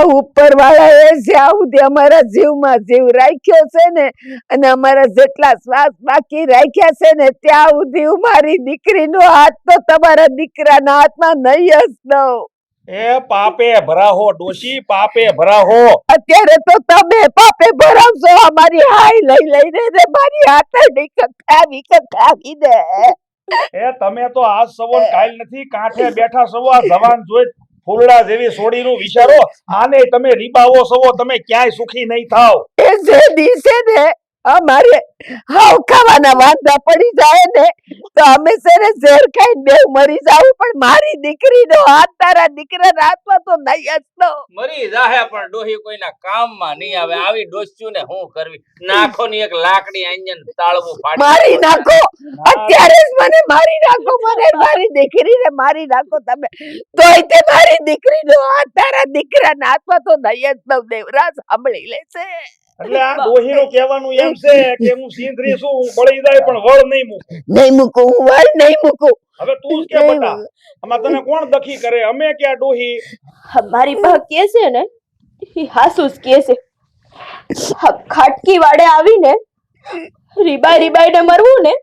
આ ઉપરવાળા એ જ્યાં સુધી અમારા જીવમાં જીવ રાખ્યો છે ને અને અમારા જેટલા શ્વાસ બાકી રાખ્યા છે ને ત્યાં સુધી હું મારી દીકરીનો હાથ તો તમારા દીકરાના હાથમાં નહીં જ દઉં. એ પાપે ભરાહો ડોશી, પાપે ભરાહો. અત્યારે તો તમે પાપે ભરાવશો. અમારી હાય લઈ લઈને ને મારી હાથડી કખાવી દે. એ તમે તો આજ સવન કાલ નથી, કાંઠે બેઠા સવો. આ જવાન જોઈ ફૂલડા જેવી સોડીનું વિચારો. આને તમે રીબાવો સવો, તમે ક્યાંય સુખી નહીં થાવ. એ જે દિવસે ને અમારે હાવ ખાવાના વાંધા પડી જાય ને તો અમે છે ને ઝેર ખાઈને બેવ મરી જાવ, પણ મારી દીકરીનો હાથ તારા દીકરાના હાથમાં તો નહીં જ તો. મરી જાહે પણ ડોહી કોઈના કામમાં નહીં આવે. આવી ડોસ્યું ને હું કરવી? નાખો ની એક લાકડી આંજન તાળવું ફાડી મારી નાખો અત્યારે જ, મને મારી નાખો, મને મારી દીકરીને મારી નાખો તમે, તોય તે મારી દીકરીનો હાથ તારા દીકરાના હાથમાં તો નહીં જ દઉં. દેવરાજ સાંભળી લેશે. એટલે આ ડોહીનું કહેવાનું એમ છે કે હું સિંધરી છું, હું બળી જાય પણ વળ નહીં મૂકું. નહીં મૂકું, હું વળ નહીં મૂકું. હવે તું જ કે બટા, આમાં તને કોણ દખી કરે? અમે કે આ ડોહી મારી બા કે છે ને ઈ હાસુસ કે છે. ખાટકી વાડે આવીને રીબાઈ ને મરવું ને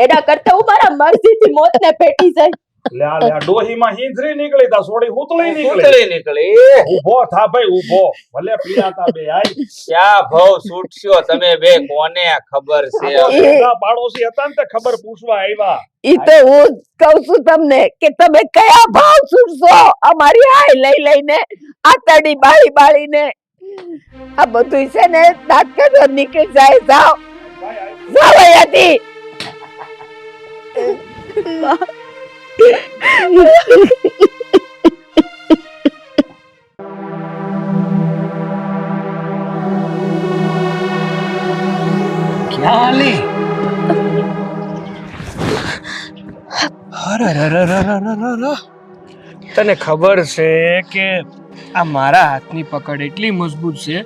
એના કરતા હું મારા મરજીથી મોતને પેટી જાય. લે આ ડોહીમાં હિંજરી નીકળી, તા સોડી હુતળી નીકળી. ઉતળી નીકળી. ઊભો થા ભાઈ, ઊભો. ભલે પીડાતા બે આય. ક્યાં ભાવ છૂટશો તમે બે, કોને ખબર છે? આ તો ભેગા પાડોશી હતા ને તે ખબર પૂછવા આવ્યા. ઈ તો હું જ કહું છું તમને કે તમે કયા ભાવ છૂટશો અમારી હાય લઈ લઈને, આતડી બાળી બાળીને. આ બધું છે ને દાંત નીકળી જાય. જાઓ જાઓ અહીંયાથી. ક્યાં લી? તને ખબર છે કે આ મારા હાથની પકડ એટલી મજબૂત છે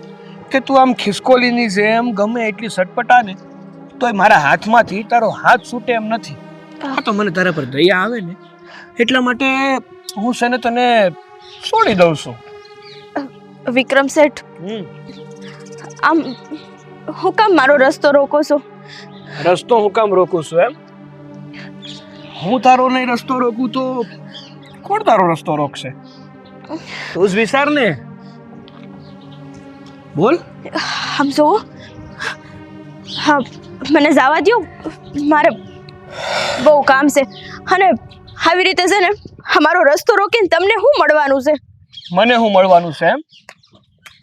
કે તું આમ ખિસકોલીની જેમ ગમે એટલી સટપટા ને તોય મારા હાથમાંથી તારો હાથ છૂટે એમ નથી. આ તો મને તારા પર દયા આવે ને એટલા માટે હું છે ને તને છોડી દઉં છું. વિક્રમ શેઠ, આમ હું કામ મારો રસ્તો રોકો છો? રસ્તો હું કામ રોકું છું એમ? હું તારો નહીં રસ્તો રોકું તો કોણ તારો રસ્તો રોકશે? તું જ વિચાર ને. બોલ. આમ જો, હા મને જવા દ્યો, મારે બહુ કામ છે. અને આવી રીતે છે ને અમારો રસ્તો રોકીને તમને શું મળવાનું છે? મને શું મળવાનું છે એમ?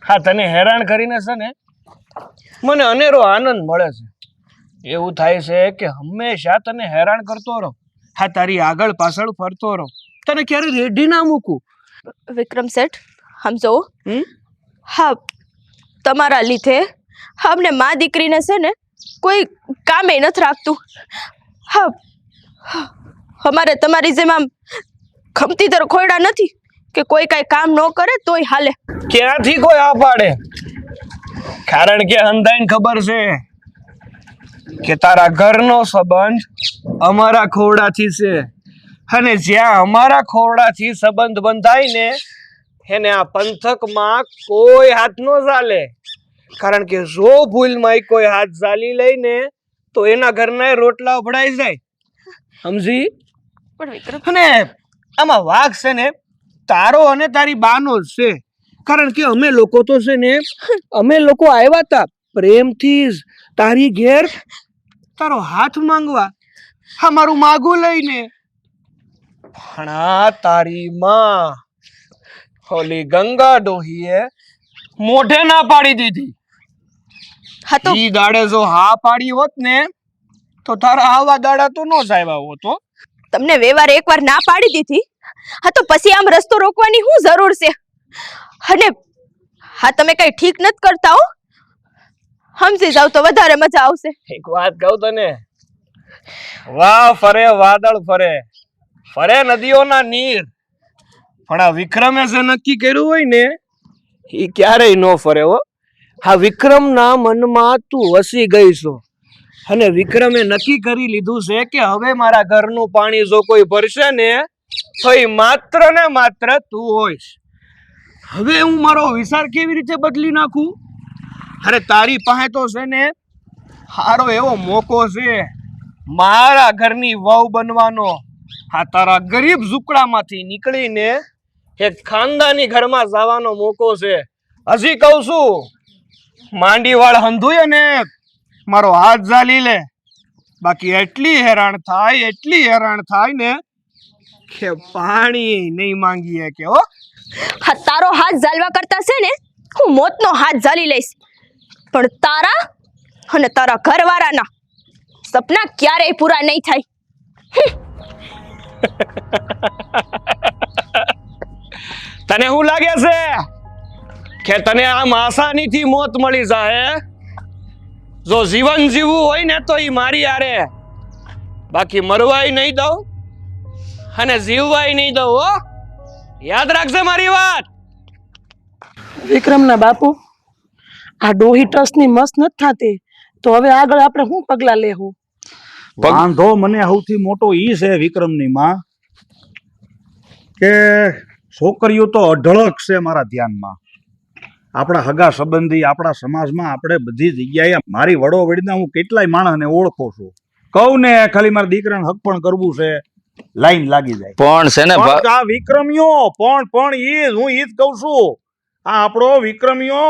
હા, તને હેરાન કરીને છે ને મને અનેરો આનંદ મળે છે. એવું થાય છે કે હંમેશા તને હેરાન કરતો રહો, હા તારી આગળ પાછળ ફરતો રહો, તને ક્યારે રેડી ના મૂકું. વિક્રમ શેઠ, સમજો, હા તમારા લીધે અમને મા દીકરીને છે ને કોઈ કામે નથી રાખતું. હા, અમારે તમારી જેમ આમ ખમતીતર ખોયડા નથી કે કોઈ કાંઈ કામ ન કરે તોય હાલે. ક્યાંથી કોઈ આ પાડે? કારણ કે અંધાઈને ખબર છે કે તારા ઘરનો સંબંધ અમારા ખોરડાથી છે, અને જ્યાં અમારા ખોરડાથી સંબંધ બંધાય ને એને આ પંથકમાં કોઈ હાથ ન ચાલે. કારણ કે જો ભૂલમાં કોઈ હાથ ચાલી લઈને તો એના ઘરના રોટલા ઉભડાઈ જાય, સમજી? પણ વિક્રમ, અને આમાં વાઘ છે ને તારો અને તારી બાનો જ છે. કારણ કે અમે લોકો તો છે ને અમે લોકો આવ્યા હતા પ્રેમથી જ તારી ઘેર તારો હાથ માંગવા, હા મારું માગું લઈને. પણ આ તારી માં ઓલી ગંગા ડોહીએ મોઢે ના પાડી દીધી. હા તો ઈ દાડે જો હા પાડી હોત ને તો તારા આવા દાડા તો નો જ આવ્યા હોત હો. તમને વ્યવહાર એકવાર ના પાડી દીધી, હા તો પછી આમ રસ્તો રોકવાની શું જરૂર છે? અને હા તમે કઈ ઠીક નથી કરતા હો, સમજી જાવ તો વધારે મજા આવશે. એક વાત કહું તને, વાહ ફરે વાદળ ફરે, ફરે નદીઓના નીર, પણ આ વિક્રમે જે નક્કી કર્યું હોય ને એ ક્યારેય ન ફરે હો. આ વિક્રમના મનમાં તું વસી ગઈ છો અને વિક્રમે નક્કી કરી લીધું છે કે હવે મારા ઘરનું પાણી જો કોઈ ભરશે ને તો એ માત્ર ને માત્ર તું હોઈશ. હવે હું મારો વિચાર કેવી રીતે બદલી નાખું? અરે તારી પાસે તો છે ને હારો એવો મોકો છે મારા ઘરની વહુ બનવાનો. આ તારા ગરીબ ઝૂંપડામાંથી નીકળીને એક ખાનદાની ઘરમાં જવાનો મોકો છે. હજી કહું છું, માંડીવાળ હંધુય ને મારો હાથ ઝાલી લે, બાકી એટલી હેરાન થાય ને કે પાણી નહીં માંગીએ કે હો. હા તારો હાથ ઝાલવા કરતા છે ને હું મોતનો હાથ ઝાલી લઈશ, પણ તારા અને તારા ઘરવાળાના સપના ક્યારેય પૂરા નહીં થાય. તને શું લાગે છે કે તને આમ આસાનીથી મોત મળી જાય? જો જીવન જીવવું હોય ને તો ઈ મારી આરે, બાકી મરવાય નહીં દઉં અને જીવવાય નહીં દઉં હો. યાદ રાખજે મારી વાત. વિક્રમના બાપુ, આ ડોહી ટ્રસ્ટની મસ્ત નથી થતી, તો હવે આગળ આપણે શું પગલા લેવું? વાંધો મને સૌથી મોટો ઈ છે વિક્રમની માં કે છોકરીઓ તો અઢળક છે મારા ધ્યાનમાં. આપણા હગા સંબંધી, આપણા સમાજમાં આપણે બધી જગ્યાએ મારી વડોવડીના હું કેટલાય માણસને ઓળખું છું. કહું ને ખાલી મારા દીકરાને હક પણ કરવું છે, લાઈન લાગી જાય. પણ છે ને પણ આ વિક્રમિયો પણ હું ઈ જ કહું છું, આ આપણો વિક્રમિયો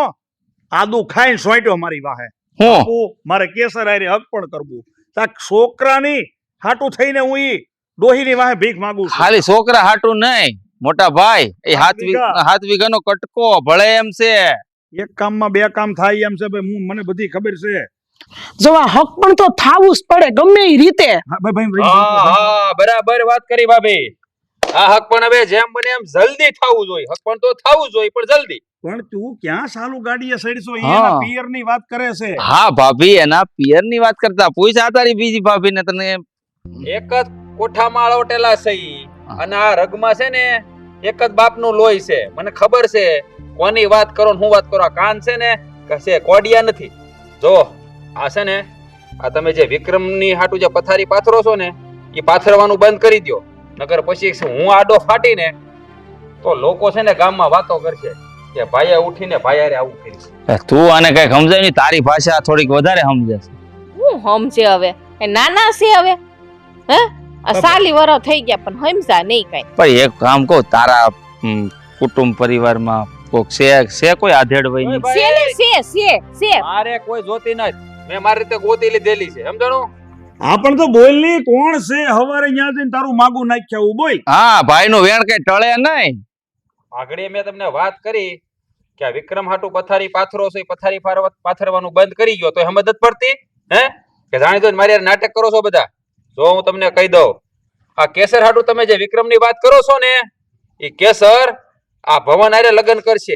આદુ ખાઈને સોંટ્યો મારી વાહે. હું મારે કેસર હારે હક પણ કરવું. આ છોકરાની હાટું થઈને હું ઈ ડોહીની વાહે ભીખ માંગુ છું. ખાલી છોકરા હાટું નહીં મોટા ભાઈ, એ હાથ વીઘાનો કટકો ભળે એમ છે. એક કામમાં બે કામ થાય એમ છે ભાઈ, મને બધી ખબર છે. જો આ હક પણ તો થાવું જ પડે ગમે એ રીતે. હા ભાઈ હા બરાબર વાત કરી ભાભી. આ હક પણ હવે જેમ બને એમ જલ્દી થવું જોઈએ. હક પણ તો થવું જોઈએ પણ જલ્દી. પણ તું ક્યાં સાલું ગાડીએ સડશો? હા. એના પિયરની વાત કરે છે. હા ભાભી, એના પિયરની વાત કરતા પૂછ આ તારી બીજી ભાભી ને તને. એક જ કોઠામાં આળોટેલા છે ઈ. અને આ રગમાં છે ને એક જ બાપનું લોહી છે. મને ખબર છે કોની વાત કરો ને હું વાત કરો. આ કાન છે ને કશે કોડિયા નથી. જો આ છે ને આ તમે જે વિક્રમની હાટુ જે પથારી પાથરો છો ને એ પાથરવાનું બંધ કરી દ્યો, નકર પછી હું આડો ફાટીને તો લોકો છે ને ગામમાં વાતો કરશે કે ભાઈએ ઉઠીને ભાયારે આવું કર્યું. તું આને કઈ સમજાય નહીં, તારી ભાષા થોડીક વધારે સમજે છે. હું સમજે હવે? એ નાના છે હવે, હે આ સાલી વરો થઈ ગયા પણ સમજા નહીં કઈ. પણ એક કામ કહું, તારા કુટુંબ પરિવારમાં કોક છે કોઈ આધેડ વય ની? છે ને છે. મારે કોઈ જોતી નથી, મેં મારી રીતે ગોતી લીધેલી છે, સમજાણું? હા પણ તો બોલ ની, કોણ છે હવારે ન્યા જઈને તારું માગું નાખ્યા એવું બોલ. હા ભાઈ નું વેણ કઈ ટળે નહીં. આગળ મેં તમને વાત કરી કે આ વિક્રમ હાટુ પથારી પાથરો છે, પથારી પાથરવાનું બંધ કરી ગયો તો સમજ જ પડતી હે કે જાણી દો મારી યાર નાટક કરો છો બધા. જો હું તમને કહી દઉં, આ કેસર હાટુ તમે જે વિક્રમની વાત કરો છો ને એ કેસર આ ભવન હારે લગ્ન કરશે.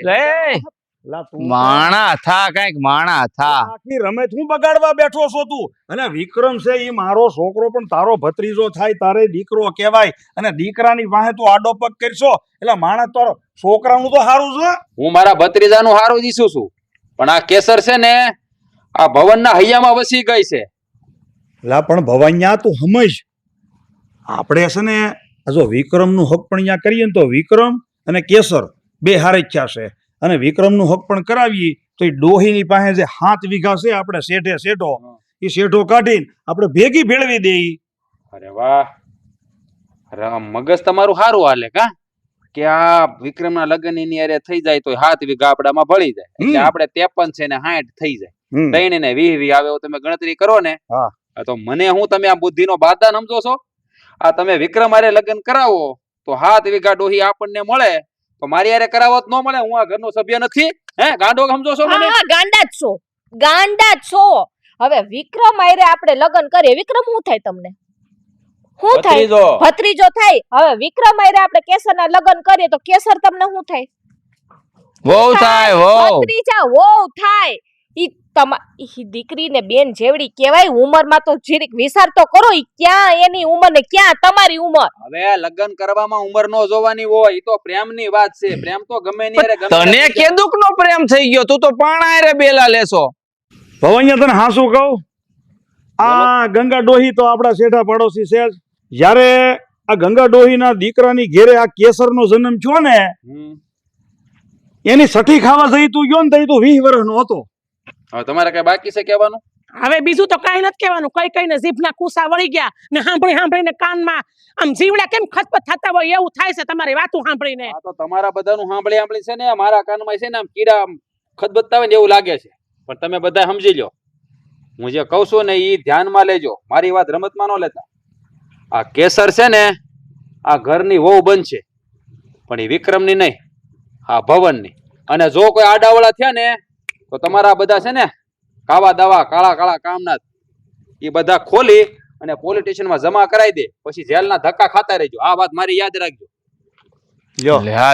માણા થા, કઈક માણા થા. આખી રમત હું બગાડવા બેઠો છો તું? અને વિક્રમ છે એ મારો છોકરો પણ તારો ભત્રીજો થાય, તારે દીકરો કહેવાય. અને દીકરાની વાહે તું આડો પગ કરશો એટલે માણસ તારો છોકરાનું તો સારું છે. હું મારા ભત્રીજાનું હારું દીસું છું, પણ આ કેસર છે ને આ ભવનના હૈયામાં વસી ગઈ છે. લા પણ ભવાન્યા તું સમજ, આપણે છે ને જો વિક્રમનું હક પણ અહીંયા કરીએ ને તો વિક્રમ અને કેસર બે હારે જ છે. અને વિક્રમનું હક પણ કરાવીએ તો એ ડોહીની પાસે જે 7 વીઘા છે આપણે શેઠો એ શેઠો કાઢીને આપણે ભેગી ભેળવી દઈએ. અરે વાહ, અરે મગજ તમારું સારું હાલે કા કે આ વિક્રમના લગ્ન એની હારે થઈ જાય તો 7 વીઘા આપડામાં ભળી જાય એટલે આપણે 53 છે ને 60 થઈ જાય. 3 ને 20 આવે એવું તમે ગણતરી કરો ને. હા. તો મને હું તમે આ બુદ્ધિનો બાદા સમજો છો? આ તમે વિક્રમ હારે લગ્ન કરાવો તો 7 વીઘા ડોહી આપણને મળે, તો મારી હારે કરાવો તો ન મળે? હું આ ઘરનો સભ્ય નથી? હે ગાંડો સમજો છો મને? હા ગાંડા જ છો, ગાંડા જ છો. હવે વિક્રમ આયરે આપણે લગ્ન કરીએ, વિક્રમ શું થાય તમને? શું થાય? ભત્રીજો. ભત્રીજો થાય. હવે વિક્રમ આયરે આપણે કેસરના લગ્ન કરીએ તો કેસર તમને શું થાય? વહુ થાય વહુ. ભત્રીજા વહુ થાય. ઈ દીકરીને બેન જેવડી કહેવાય. ઉંમરમાં તો જીરીક વિચાર તો કરો. ઈ ક્યાં એની ઉંમર ને ક્યાં તમારી ઉંમર? હવે લગ્ન કરવામાં ઉંમર નો જોવાની હોય, ઈ તો પ્રેમની વાત છે. પ્રેમ તો ગમે ની હારે ગમે તને ત્યારે કેદુક નો પ્રેમ થઈ ગયો? તું તો પાણા હારે બેલા લેશો. ભવનિયા તને હાસું કહું, આ ગંગા ડોહી તો આપણા શેઠા પડોશી છે જ. જ્યારે આ ગંગા ડોહીના દીકરાની ઘેરે આ કેસરનો જન્મ થયો ને, એની સઠી ખાવા જઈ તું ગયો ને તઈ તું 20 વર્ષનો હતો. હવે તમારે કઈ બાકી છે કહેવાનું? હવે બીજું તો કાંઈ નથી કહેવાનું. કઈ કઈને જીભના કુસા વળી ગયા ને સાંભળીને કાનમાં આમ જીવડા કેમ ખતપત થતા હોય એવું થાય છે તમારી વાતું સાંભળીને. આ તો તમારા બધાનું સાંભળી છે ને, મારા કાનમાં છે ને આમ કીડા ખતબત્તા હોય ને એવું લાગે છે. પણ તમે બધા સમજી લો, હું જે કહું છું ને એ ધ્યાનમાં લેજો. મારી વાત રમતમાં ન લેતા. આ કેસર છે ને આ ઘરની વહુ બનશે, પણ એ વિક્રમની નહીં, આ ભવનની. અને જો કોઈ આડાવડા થયા ને તો તમારા બધા છે ને કાવા દાવા કાળા કાળા કામના એ બધા ખોલી અને પોલીસ સ્ટેશનમાં જમા કરાવી દે. પછી જેલના ધક્કા ખાતા રહેજો. આ વાત મારી યાદ રાખજો.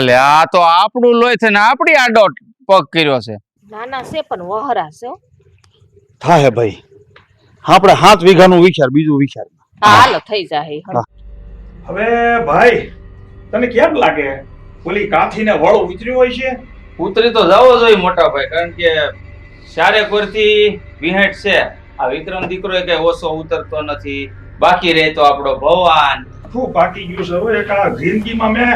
લે આ તો આપણું લોહી થઈને આપણી આડો પગ કર્યો છે. નાના છે પણ વહરા છે. થાય ભાઈ, આપણે 7 વીઘાનું વિચાર, બીજું વિચાર. હાલો થઈ જાય. હવે ભાઈ તને કેમ લાગે ઓલી કાથીને વળ ઉતર્યું હોય છે? ઉતરી તો જવો જોઈએ મોટા ભાઈ, કારણ કે ચારે કોરથી વિહેટ છે. આ વિક્રમ દીકરો એ કઈ ઓછો ઉતરતો નથી. બાકી રહે તો આપણો ભગવાન. શું બાકી ગયું છે? હવે આ જિંદગીમાં મેં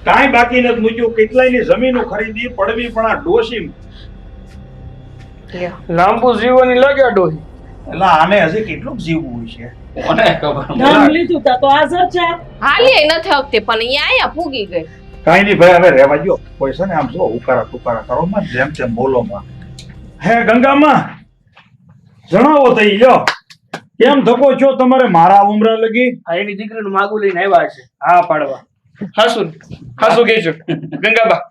કાંઈ બાકી નથી મૂક્યું. કેટલાયની જમીનો ખરીદી પડવી, પણ આ ડોશી લાંબુ જીવવાની લાગ્યા ડોહી. એટલે આને હજી કેટલું જીવવું છે? કોને ખબર? નામ લીધું તા તો હાજર છે. હાલી નથી આવતી પણ અહીંયા પૂગી ગઈ. કાંઈ નહીં ભાઈ, હવે રહેવા દો. કોઈ છે ને આમ જો ઉકારા ટુકારા કરો માં, જેમ તેમ બોલો માં. હે ગંગામાં જણાવો તઈ લ્યો, કેમ ધકો છો તમારે મારા ઉમરા લગી? આ એની દીકરીનું માગું લઈને આવ્યા છે હા પાડવા. હાસુ કે છો ગંગાબા,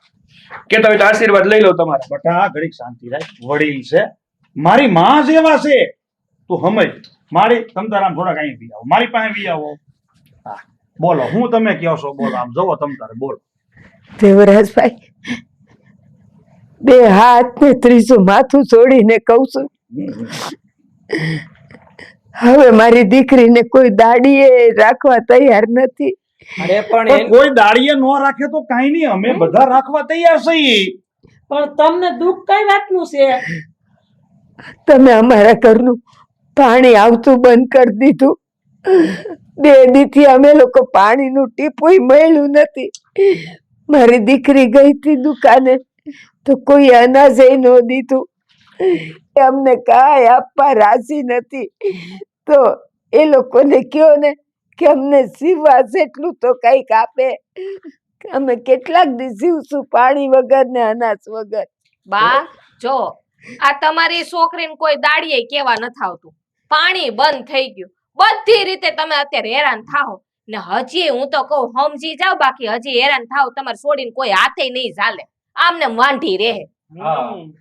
કે તમે તો આશીર્વાદ લઈ લો તમારા. બટા ઘડીક શાંતિ રાખ, વડીલ છે, મારી માં જેવા છે. તું સમજ મારી. તમ તારામ થોડા કઈ બી આવો, મારી પાસે બી આવો. હા બોલો, હું તમે કહો છો બોલો. આમ જવો તમ તારે બોલો. દેવરાજભાઈ, 2 હાથ ને ત્રીજું માથું છોડીને કહું છું, હવે મારી દીકરીને કોઈ દાડીએ રાખવા તૈયાર નથી. અરે પણ કોઈ દાડીએ ન રાખે તો કાઈ નહીં, અમે બધા રાખવા તૈયાર છીએ. પણ તમને દુઃખ કઈ વાતનું છે? તમે અમારા ઘરનું પાણી આવતું બંધ કરી દીધું. 2 દીથી અમે લોકો પાણીનું ટીપુય મળ્યું નથી. મારી દીકરી ગઈ હતી દુકાને તો કોઈ અનાજ ન દીધું. અમને કાંઈ આપવા રાજી નથી. તો એ લોકોને કયો ને કે અમને જીવવા જેટલું તો કઈક આપે. અમે કેટલાક દી જીવશું પાણી વગર ને અનાજ વગર. બા જો આ તમારી છોકરીને કોઈ દાડીએ કેવા નથી આવતું. પાણી બંધ થઈ ગયું, બધી રીતે તમે અત્યારે હેરાન થાઓ ને. હજી હું તો કહું સમજી જાવ, બાકી હજી હેરાન થાવ તમારે છોડીને કોઈ હાથે નહીં ચાલે. આમને વાંઢી રહે.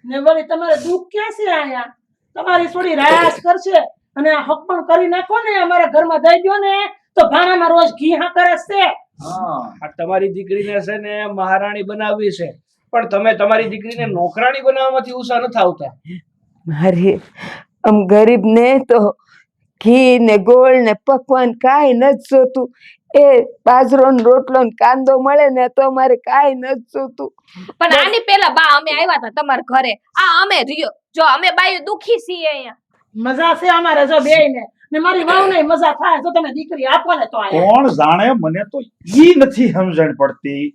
ને વળી તમારે દુઃખ ક્યાં છે? આયા તમારી થોડી રાસ કરશે અને આ હક પણ કરી નાખો ને અમારા ઘરમાં દઈ દો ને તો ભાણામાં રોજ ઘી હા કરે છે. આ તમારી દીકરીને છે ને મહારાણી બનાવવી છે, પણ તમે તમારી દીકરીને નોકરાણી બનાવવામાંથી ઉષા નથી આવતા. મારી આમ ગરીબ ને તો ઘી ને ગોળ ને પકવાન કાંઈ નથી જોતું. એ બાજરો ને રોટલો ને કાંદો મળે ને તો અમારે કાંઈ નથી જોતું. પણ આની પેલા બા અમે આવ્યા હતા તમારા ઘરે. આ અમે રહ્યો જો અમે બાયું દુખી છીએ અહીંયા. મજા છે અમારે જો બેયને ને મારી વહુને મજા થાય જો તમે દીકરી આપો ને તો આયા. કોણ જાણે, મને તો ઈ નથી સમજણ પડતી.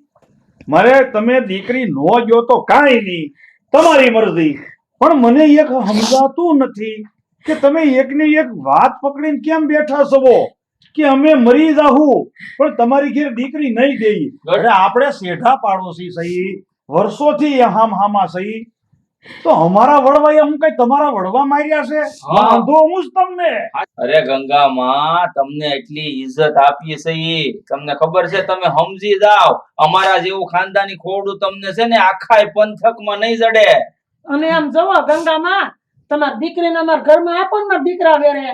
મારે તમે દીકરી નો જો તો કાંઈ નહીં, તમારી મરજી. પણ મને એક સમજાતું નથી કે તમે એકની એક વાત પકડીને કેમ બેઠા છો કે અમે મરી જાહું પણ તમારી ઘેર દીકરી નહીં દેઈ. અરે આપણે શેઠા પાડોશી સહી, વર્ષોથી હામ હામા સહી. તો અમારા વડવાએ હું કઈ તમારા વડવા માર્યા છે? વાંધો હું જ તમને. અરે ગંગામાં તમને એટલી ઇજ્જત આપીએ છે ઈ તમને ખબર છે? તમે સમજી જાઓ, અમારા જેવું ખાનદાની ખોડું તમને છે ને આખા પંથકમાં નહીં જડે. અને આમ જવો ગંગામાં, તમારી દીકરીને અમારા ઘરમાં આપો ને મારા દીકરા વેરે.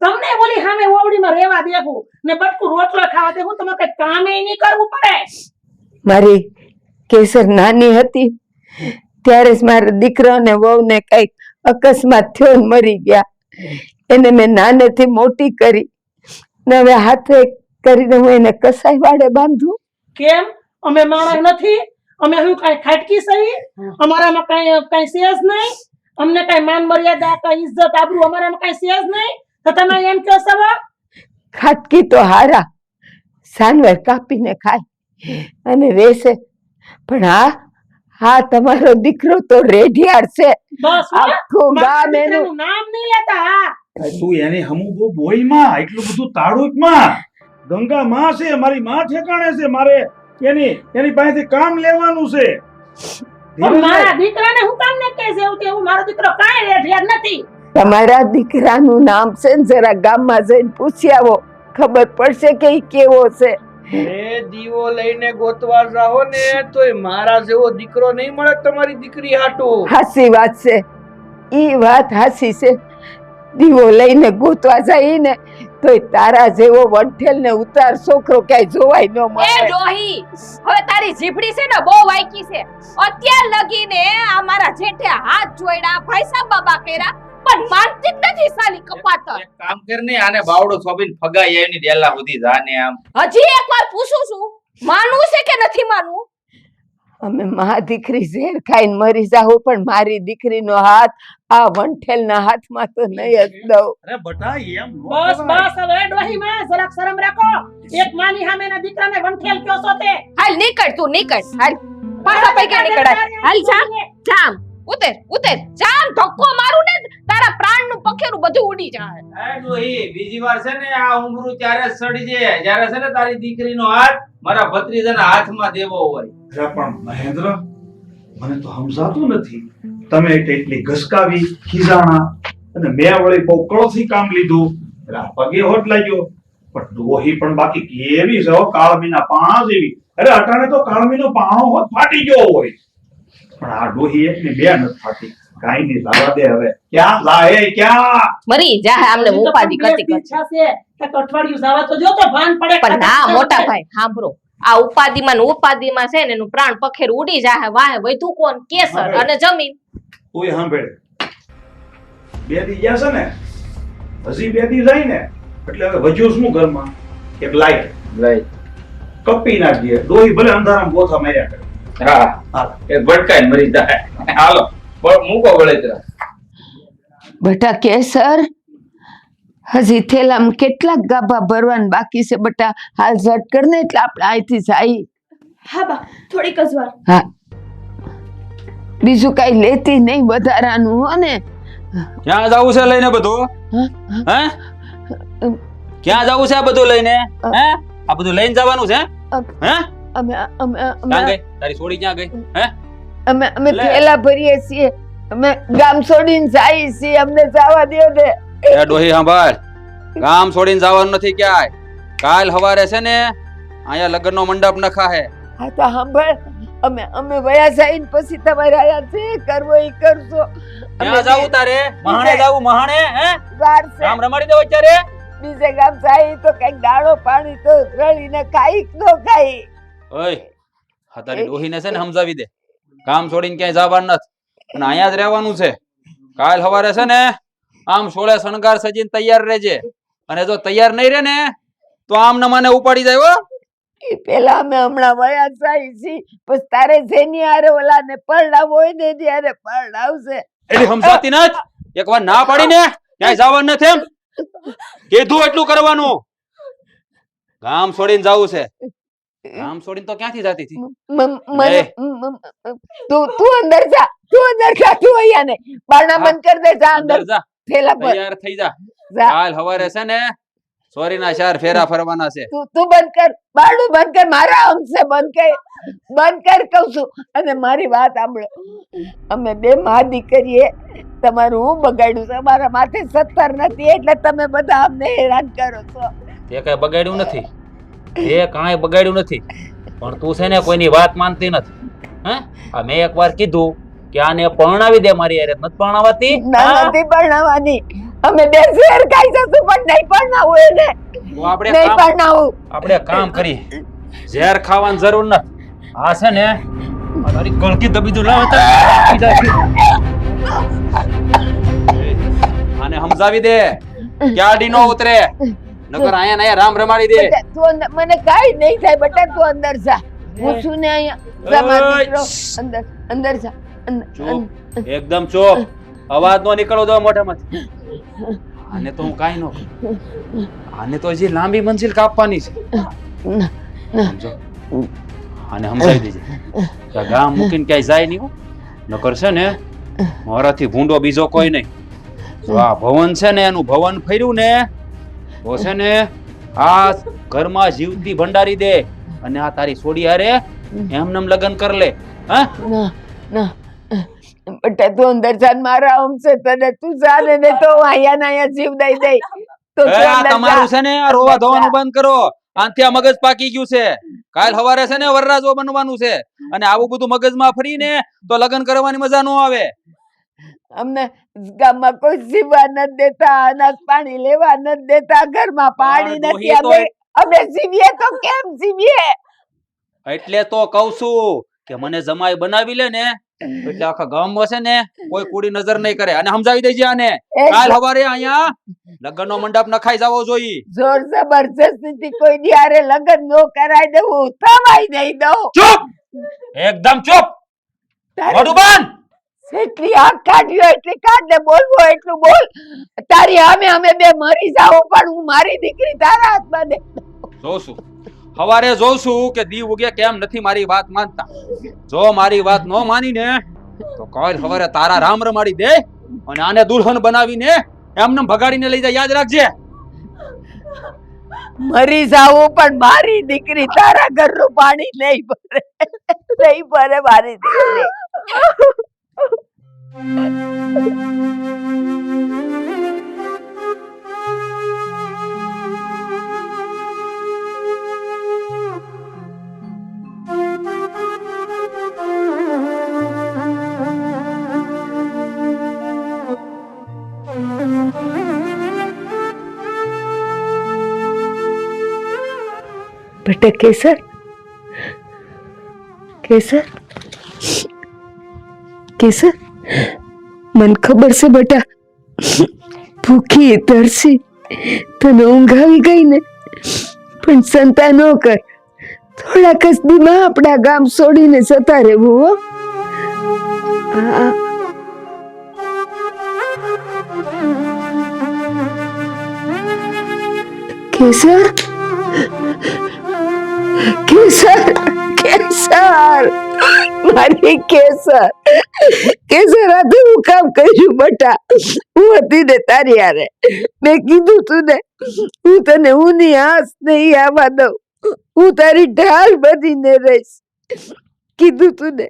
તમને ઓલી સામે ઓવડીમાં રહેવા દેવું ને બટકું રોટલો ખાવા દેવું, તમે કઈ કામે નહીં કરવું પડે. મારી કેસર નાની હતી ત્યારે જ મારા દીકરા અને વહુને કઈક અકસ્માત થયો ને મરી ગયા. એને મેં નાનેથી મોટી કરી ને હવે હાથે કરીને હું એને કસાઈ વાડે બાંધું. કેમ? અમે માણસ નથી? અમે શું કઈ ખાટકી સહી? અમારામાં કઈ છે જ નહીં? અમને કઈ માન મર્યાદા, કઈ ઇજ્જત, આબરૂ અમારામાં કઈ છે જ નહીં? તો તમે એમ કહો છો? ખાટકી તો હારા સાનવેર કાપીને ખાય અને વેસે, પણ હા તમારો દીકરો તો રેઢિયાર છે. બસ આખું ગામ એનું નામ નહીં લેતા. હા, તું એની હમું બહુ બોલ માં, એટલું બધું તાળું માં. ગંગા માં છે, મારી માં ઠેકાણે છે. મારે એની પાસેથી કામ લેવાનું છે. પણ મારા દીકરાને હું કામ ન કહે છે એવું તેવું? મારો દીકરો કાંઈ રેઠિયાર નથી. તમારા દીકરાનું નામ છે ને, જરા ગામમાં જઈને પૂછી આવો, ખબર પડશે કે ઈ કેવો છે. એ દીવો લઈને ગોતવા જાઓ ને તોય મારા જેવો દીકરો નહીં મળે તમારી દીકરી હાટું. હાસી વાત છે, ઈ વાત હાસી છે. દીવો લઈને ગોતવા જાય ને તોય તારા જેવો વંઠેલ ને ઉતાર છોકરો ક્યાંય જોવાય ન એ મળે. ડોહી, હવે તારી જીભડી છે ને બહુ વાયકી છે. અત્યાર લગીને આ મારા જેઠે હાથ જોડ્યા, ભાઈસા બાબા કર્યા, પણ માનતી જ નથી સાલી કપાતર. એક કામ કર ને, આને બાવડો સોબીને ફગાઈ આવીને ડેલા સુધી જાને આમ. હજી એકવાર પૂછું છું, માનવું છે કે નથી માનવું? અમે મા દીકરી ઝેર ખાઈને મરી જાવ, પણ મારી દીકરીનો હાથ આ વંઠેલના હાથમાં તો નહીં જ દઉં. અરે બટા એમ નો બસ કરાય. બસ, હવે ડોહી માં જરાક શરમ રાખો. એક માની સામેના દીકરાને વંઠેલ કયો છો તે? હાલ નીકળ, તું નીકળ, હાલ પાછા પૈકી નીકળાય. હાલ જામ, ઉતર જામ. ધક્કો મારું ને તારા પ્રાણનું પખેરું બધું ઉડી જાય. એ ડોહી, બીજી વાર છે ને આ ઉંગરું ત્યારે જ સડી જાય જ્યારે છે ને તારી દીકરીનો હાથ મારા ભત્રીજાના હાથમાં દેવો હોય. અરે પણ મહેન્દ્ર, મને તો સમજાતું નથી. તમે એટલી ઘસકાવી ખીજાણા અને મેં વળી બહુ કળોથી કામ લીધું એટલે આ પગે હોટ લાગ્યો. પણ ડોહી પણ બાકી કેવી છે હો, કાળમીના પાણા જેવી. અરે અટાણે તો કાળમીનો પાણો હોત ફાટી ગયો હોય, પણ આ ડોહી એકની બે નથી ફાટી. કાઈ નહીં, લાવા દે હવે. ક્યાં જાય ક્યાં? મરી જા, આમને ઉપાધિ કરતી કરતી. ઈચ્છા છે કે અઠવાડિયું જવા તો જો તો ભાન પડે. પણ ના મોટા ભાઈ સાંભળો, આ ઉપાધિમાં છે ને એનું પ્રાણ પખેર ઉડી જાય. વાહે વધુ કોણ? કેસર અને જમીન. ઓય સાંભળ, બે દી ગયા છે ને, હજી બે દી જાય ને એટલે હવે વજ્યું શું ઘરમાં? એક લાઈટ કપી નાખીએ. ડોહી ભલે અંધારામાં ગોથા માર્યા કરે. હા, એ ભટકાઈને મરી જાય. હાલો મૂકો બળેતરા. બટા કેસર, હજી થેલામાં કેટલાક ગાભા ભરવાના બાકી છે બટા. હાલ ઝટ કર ને એટલે આપણે અહીંથી જાય. હા બા, થોડીક જ વાર. હા, બીજું કઈ લેતી નહીં વધારાનું હો ને. ક્યાં જવું છે લઈને બધું? હે ક્યાં જવું છે આ બધું લઈને? હે આ બધું લઈને જવાનું છે? હે અમે ક્યાં ગઈ તારી છોડી? ક્યાં ગઈ? હે અમે થેલા ભરીએ છીએ, અમે ગામ છોડીને જઈએ છીએ, અમને જવા દો ને. એ ડોહી સાંભળ, ગામ છોડીને જવાનું નથી ક્યાંય. કાલ હવારે છે ને અહીંયા લગ્નનો મંડપ નખા હે. હા તો સાંભળ, અમે વયા જઈને પછી તમારે આયા છે કરવો ઈ કરશો. ક્યાં જાવું તારે? મહાણે જાવું? મહાણે? હે વાર છે, ગામ રમાડી દો અત્યારે. બીજે ગામ જાય તો કઈક દાડો પાણી તો રળીને ખાઈ નો ખાઈ. ઓય હા, તારી ડોહીને છે ને સમજાવી દે, ગામ છોડીને ક્યાંય જવાનું નથી અને અહીંયા જ રહેવાનું છે. કાલ સવારે છે ને આમ સોળે શણગાર સજીને તૈયાર રહેજે, અને જો તૈયાર નહીં રહે ને તો આમ નમાને ઉપાડી જાય હો. ઈ પેલા અમે હમણાં વયા જાય છીએ, પછી તારે જેની હારે ઓલાને પરણાવ હોય ને એની હારે પરણાવશે. એની સમજાતી નથી? એકવાર ના પાડીને ક્યાંય જવાનું નથી એમ કીધું એટલું કરવાનું. ગામ છોડીને જવું છે. ગામ છોડીને તો ક્યાંથી જતી હતી? તું અંદર જા, તું અહીંયા ને પરણા બંધ કરી દે. જા અંદર અંદર જા, થેલા પર તૈયાર થઈ જા. જા. કાલ સવારે છે ને સોરીના 4 ફેરા ફરવાના છે. તું બંધ કર, બારણું બંધ કર, મારા અંશે બંધ કર કહું છું. અને મારી વાત સાંભળો, અમે બે મા દીકરીએ તમારું હું બગાડ્યું છે? અમારા માથે 17 નથી એટલે તમે બધા અમને હેરાન કરો છો. તે કઈ બગાડ્યું નથી, એ કાંઈ બગાડ્યું નથી, પણ તું છે ને કોઈની વાત માનતી નથી. હે આ મેં એકવાર કીધું કે આને પરણાવી દે મારી હારે, નથી પરણાવાતી? ના, નથી પરણાવવાની. અમે બે શેર ખાઈ જશું પણ નહીં પરણાવું એને. તો આપણે નહીં પરણાવું. આપણે કામ કરીએ, ઝેર ખાવાની જરૂર નથી. આ છે ને આ તારી ગળકી દબીજું લાવ આને સમજાવી દે કે આડી નો ઉતરે, નકર આયા ને આયા રામ રમાડી દે. બેટા, તું મને કાઈ નહીં થાય બેટા, તું અંદર જા. હું છું ને અહીંયા. જા મારો દીકરો, અંદર જા. ચૂપ, એકદમ ચૂપ, અવાજ નો નીકળો દો મોઢામાંથી. આને તો હું કાઈ નો કરું, આને તો હજી લાંબી મંજિલ કાપવાની છે. સમજો, આને સમજાવી દેજે કે ગામ મૂકીને ક્યાંય જાય નહીં હો. નકર છે ને મારાથી ભૂંડો બીજો કોઈ નહીં. જો આ ભવન છે ને એનું ભવન ફર્યું ને તો છે ને આ ઘરમાં જીવતી ભંડારી દે અને આ તારી સોડી હારે એમનેમ લગ્ન કર લે. હા ના બેટા, તું અંદર જા. મારા અંશે તને તું જા ને, નહીં તો હું અહીંયા ને અહીંયા જીવ દઈ દઈ. તો તું આ અંદર તમારું જા. છે ને આ રોવા ધોવાનું બંધ કરો. આનથી આ મગજ પાકી ગયું છે. કાલ સવારે છે ને વરરાજો બનવાનું છે અને આવું બધું મગજમાં ફરીને તો લગ્ન કરવાની મજા ન આવે. અમને ગામમાં કોઈ જીવવા નથી દેતા, અનાજ પાણી લેવા નથી દેતા, ઘરમાં પાણી પણ નથી. ડોહી અમે જીવીએ તો કેમ જીવીએ? એટલે તો કઉ છું કે મને જમાઈ બનાવી લે ને એટલે આખા ગામમાં છે ને કોઈ કુડી નજર નહીં કરે. અને સમજાવી દેજે આને કાલ સવારે અહીંયા લગ્નનો મંડપ નખાઈ જવો જોઈએ. જોર જબરજસ્તી કોઈ દિયારે લગ્ન નો કરાઈ દેવું, થવાય નહીં દઉં. ચૂપ, એકદમ ચૂપ, મોઢું બંધ. જેટલી આંખ કાઢ્યો એટલી કાઢ ને, બોલવું એટલું બોલ. તારી અમે બે મરી જાવ પણ હું મારી દીકરી તારા હાથમાં દે. જોઉં છું સવારે જોઉં છું કે દી ઉગે કેમ નથી મારી વાત માનતા. જો મારી વાત ન માની ને તો કાલ સવારે તારા રામ રમાડી દે અને આને દુલ્હન બનાવીને એમને ભગાડીને લઈ જાય. યાદ રાખજે. મરી જાવું પણ મારી દીકરી તારા ઘરનું પાણી નહીં ભરે, નહીં ભરે મારી દીકરી. બેટા કેસર, કેસર, કેસર, મને ખબર છે બેટા, ભૂખી તરસી તને ઊંઘ આવી ગઈ ને, પણ ચિંતા ન કર. થોડાક જ દીમાં આપણા ગામ છોડીને જતા રહેવું. હો કેસર, કેસર, કેસર, મારી કેસર, કેસર, આ તો હું કામ કર્યું બેટા? હું હતી ને તારી હારે, મેં કીધું તું ને હું તને ઊની આંસ નહીં આવવા દઉં, હું તારી ઢાલ બનીને રહીશ. કીધું તું ને.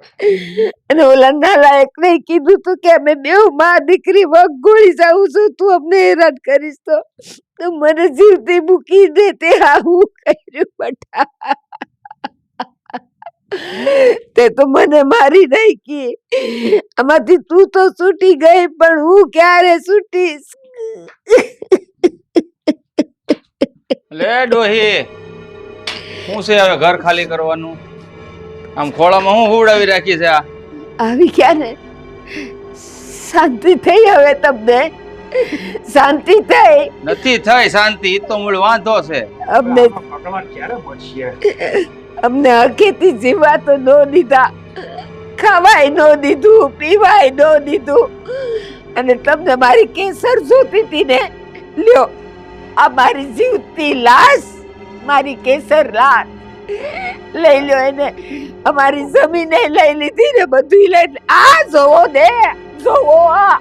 અને ઓલા નાલાયક નહીં કીધું તું કે અમે બેવ માં દીકરી વગોળી જાઉં છું, તું અમને હેરાન કરીશ તો મને જીવતી મૂકી દે. તે આવું કર્યું બેટા, તે તો મને મારી નાખી. આમાંથી તું તો છૂટી ગઈ પણ હું ક્યારે છૂટીશ? લે ડોહી, શું છે હવે ઘર ખાલી કરવાનું? આમ ખોળામાં હું હુવડાવી રાખી છે? આ આવી ગયા ને, શાંતિ થઈ હવે તમને? શાંતિ થઈ? નથી થઈ શાંતિ, ઈ તો મૂળ વાંધો છે. અમને અમને હકેથી જીવા તો નો દીધા, ખાવાય નો દીધું, પીવાય નો દીધું. અને તમને મારી કેસર જોતી હતી ને, લ્યો આ મારી જીવતી લાશ, મારી કેસર લાશ લઈ લ્યો. એને અમારી જમીને લઈ લીધી ને, બધું લઈ. આ જોવો ને, જોવો, આ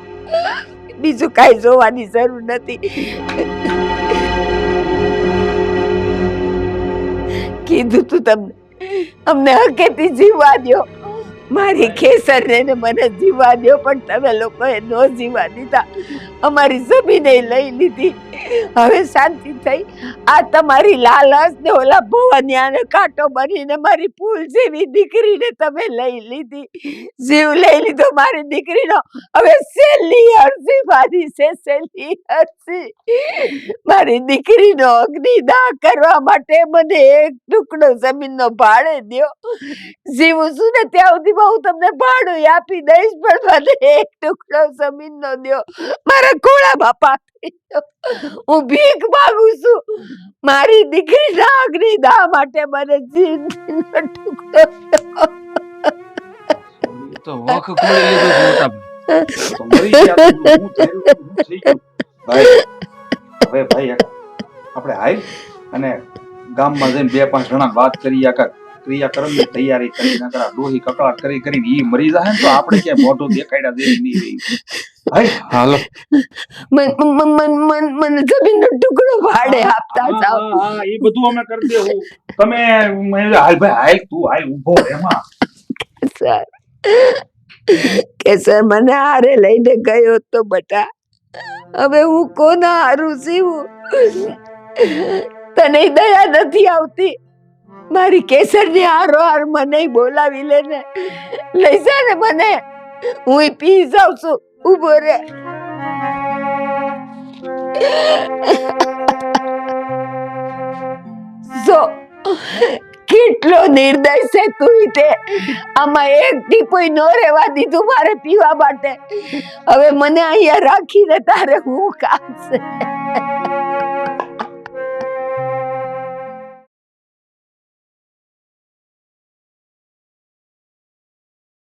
બીજું કઈ જોવાની જરૂર નથી. કીધું તું તમને, અમને હકેથી જીવવા દ્યો. મારી કેસરને ને મને જીવવા દ્યો, પણ તમે લોકોએ નો જીવવા દીધા. અમારી જમીને લઈ લીધી. હવે શાંતિ થઈ. આ તમારી લાલચ ને ઓલા ભવનિયાને કાંટો બનીને મારી ફૂલ જેવી દીકરીને તમે લઈ લીધી. જીવ લઈ લીધો મારી દીકરીનો. હવે છેલ્લી અરજી મારી છે, છેલ્લી અરજી. મારી દીકરીનો અગ્નિદાહ કરવા માટે મને એક ટુકડો જમીનનો ભાડે દ્યો. જીવું છું ને ત્યાં સુધીમાં હું તમને ભાડું આપી દઈશ, પણ મને એક ટુકડો જમીનનો દ્યો. મારા ખોળામાં પાથરી દો. હું ભીખ માંગુ છું. મારી દીકરીના અગ્નિદાહ માટે મને જમીનનો ટુકડો દ્યો. તો વખ ખોલી લીધું છે મોટા તો મરી ગયા તો હું થયું, હું થઈ ગયું. ભાઈ હવે ભાઈ આપણે હાલ અને ગામમાં જઈને 2-5 જણા વાત કરી આખા ક્રિયાકર્મની તૈયારી કરી નકર આ ડોહી કકળાટ કરી કરીને ઈ મરી જાય ને તો આપણે ક્યાંય મોઢું દેખાડ્યા જેવી નહીં રહી. હાય હાલો મને જમીનનો ટુકડો ભાડે આપતા જાઓ. હા એ બધું અમે કરી દેવું. તમે હાલ ભાઈ હાલ, તું હાલ ઊભો એમાં. સર કેસર મને હારે લઈને ગયો તો બટા. હવે હું કોના હારું જીવું? તને દયા નથી આવતી? મારી કેસરની હારો હાર મને બોલાવી લે ને, લઈ જા ને મને. હું પી જાઉં છું. ઉભો રે. જો કેટલો નિર્દય છે તું તે. આમાં એક ટીપોય નો રહેવા દીધું મારે પીવા માટે. હવે મને અહીંયા રાખીને તારે હું કામ છે?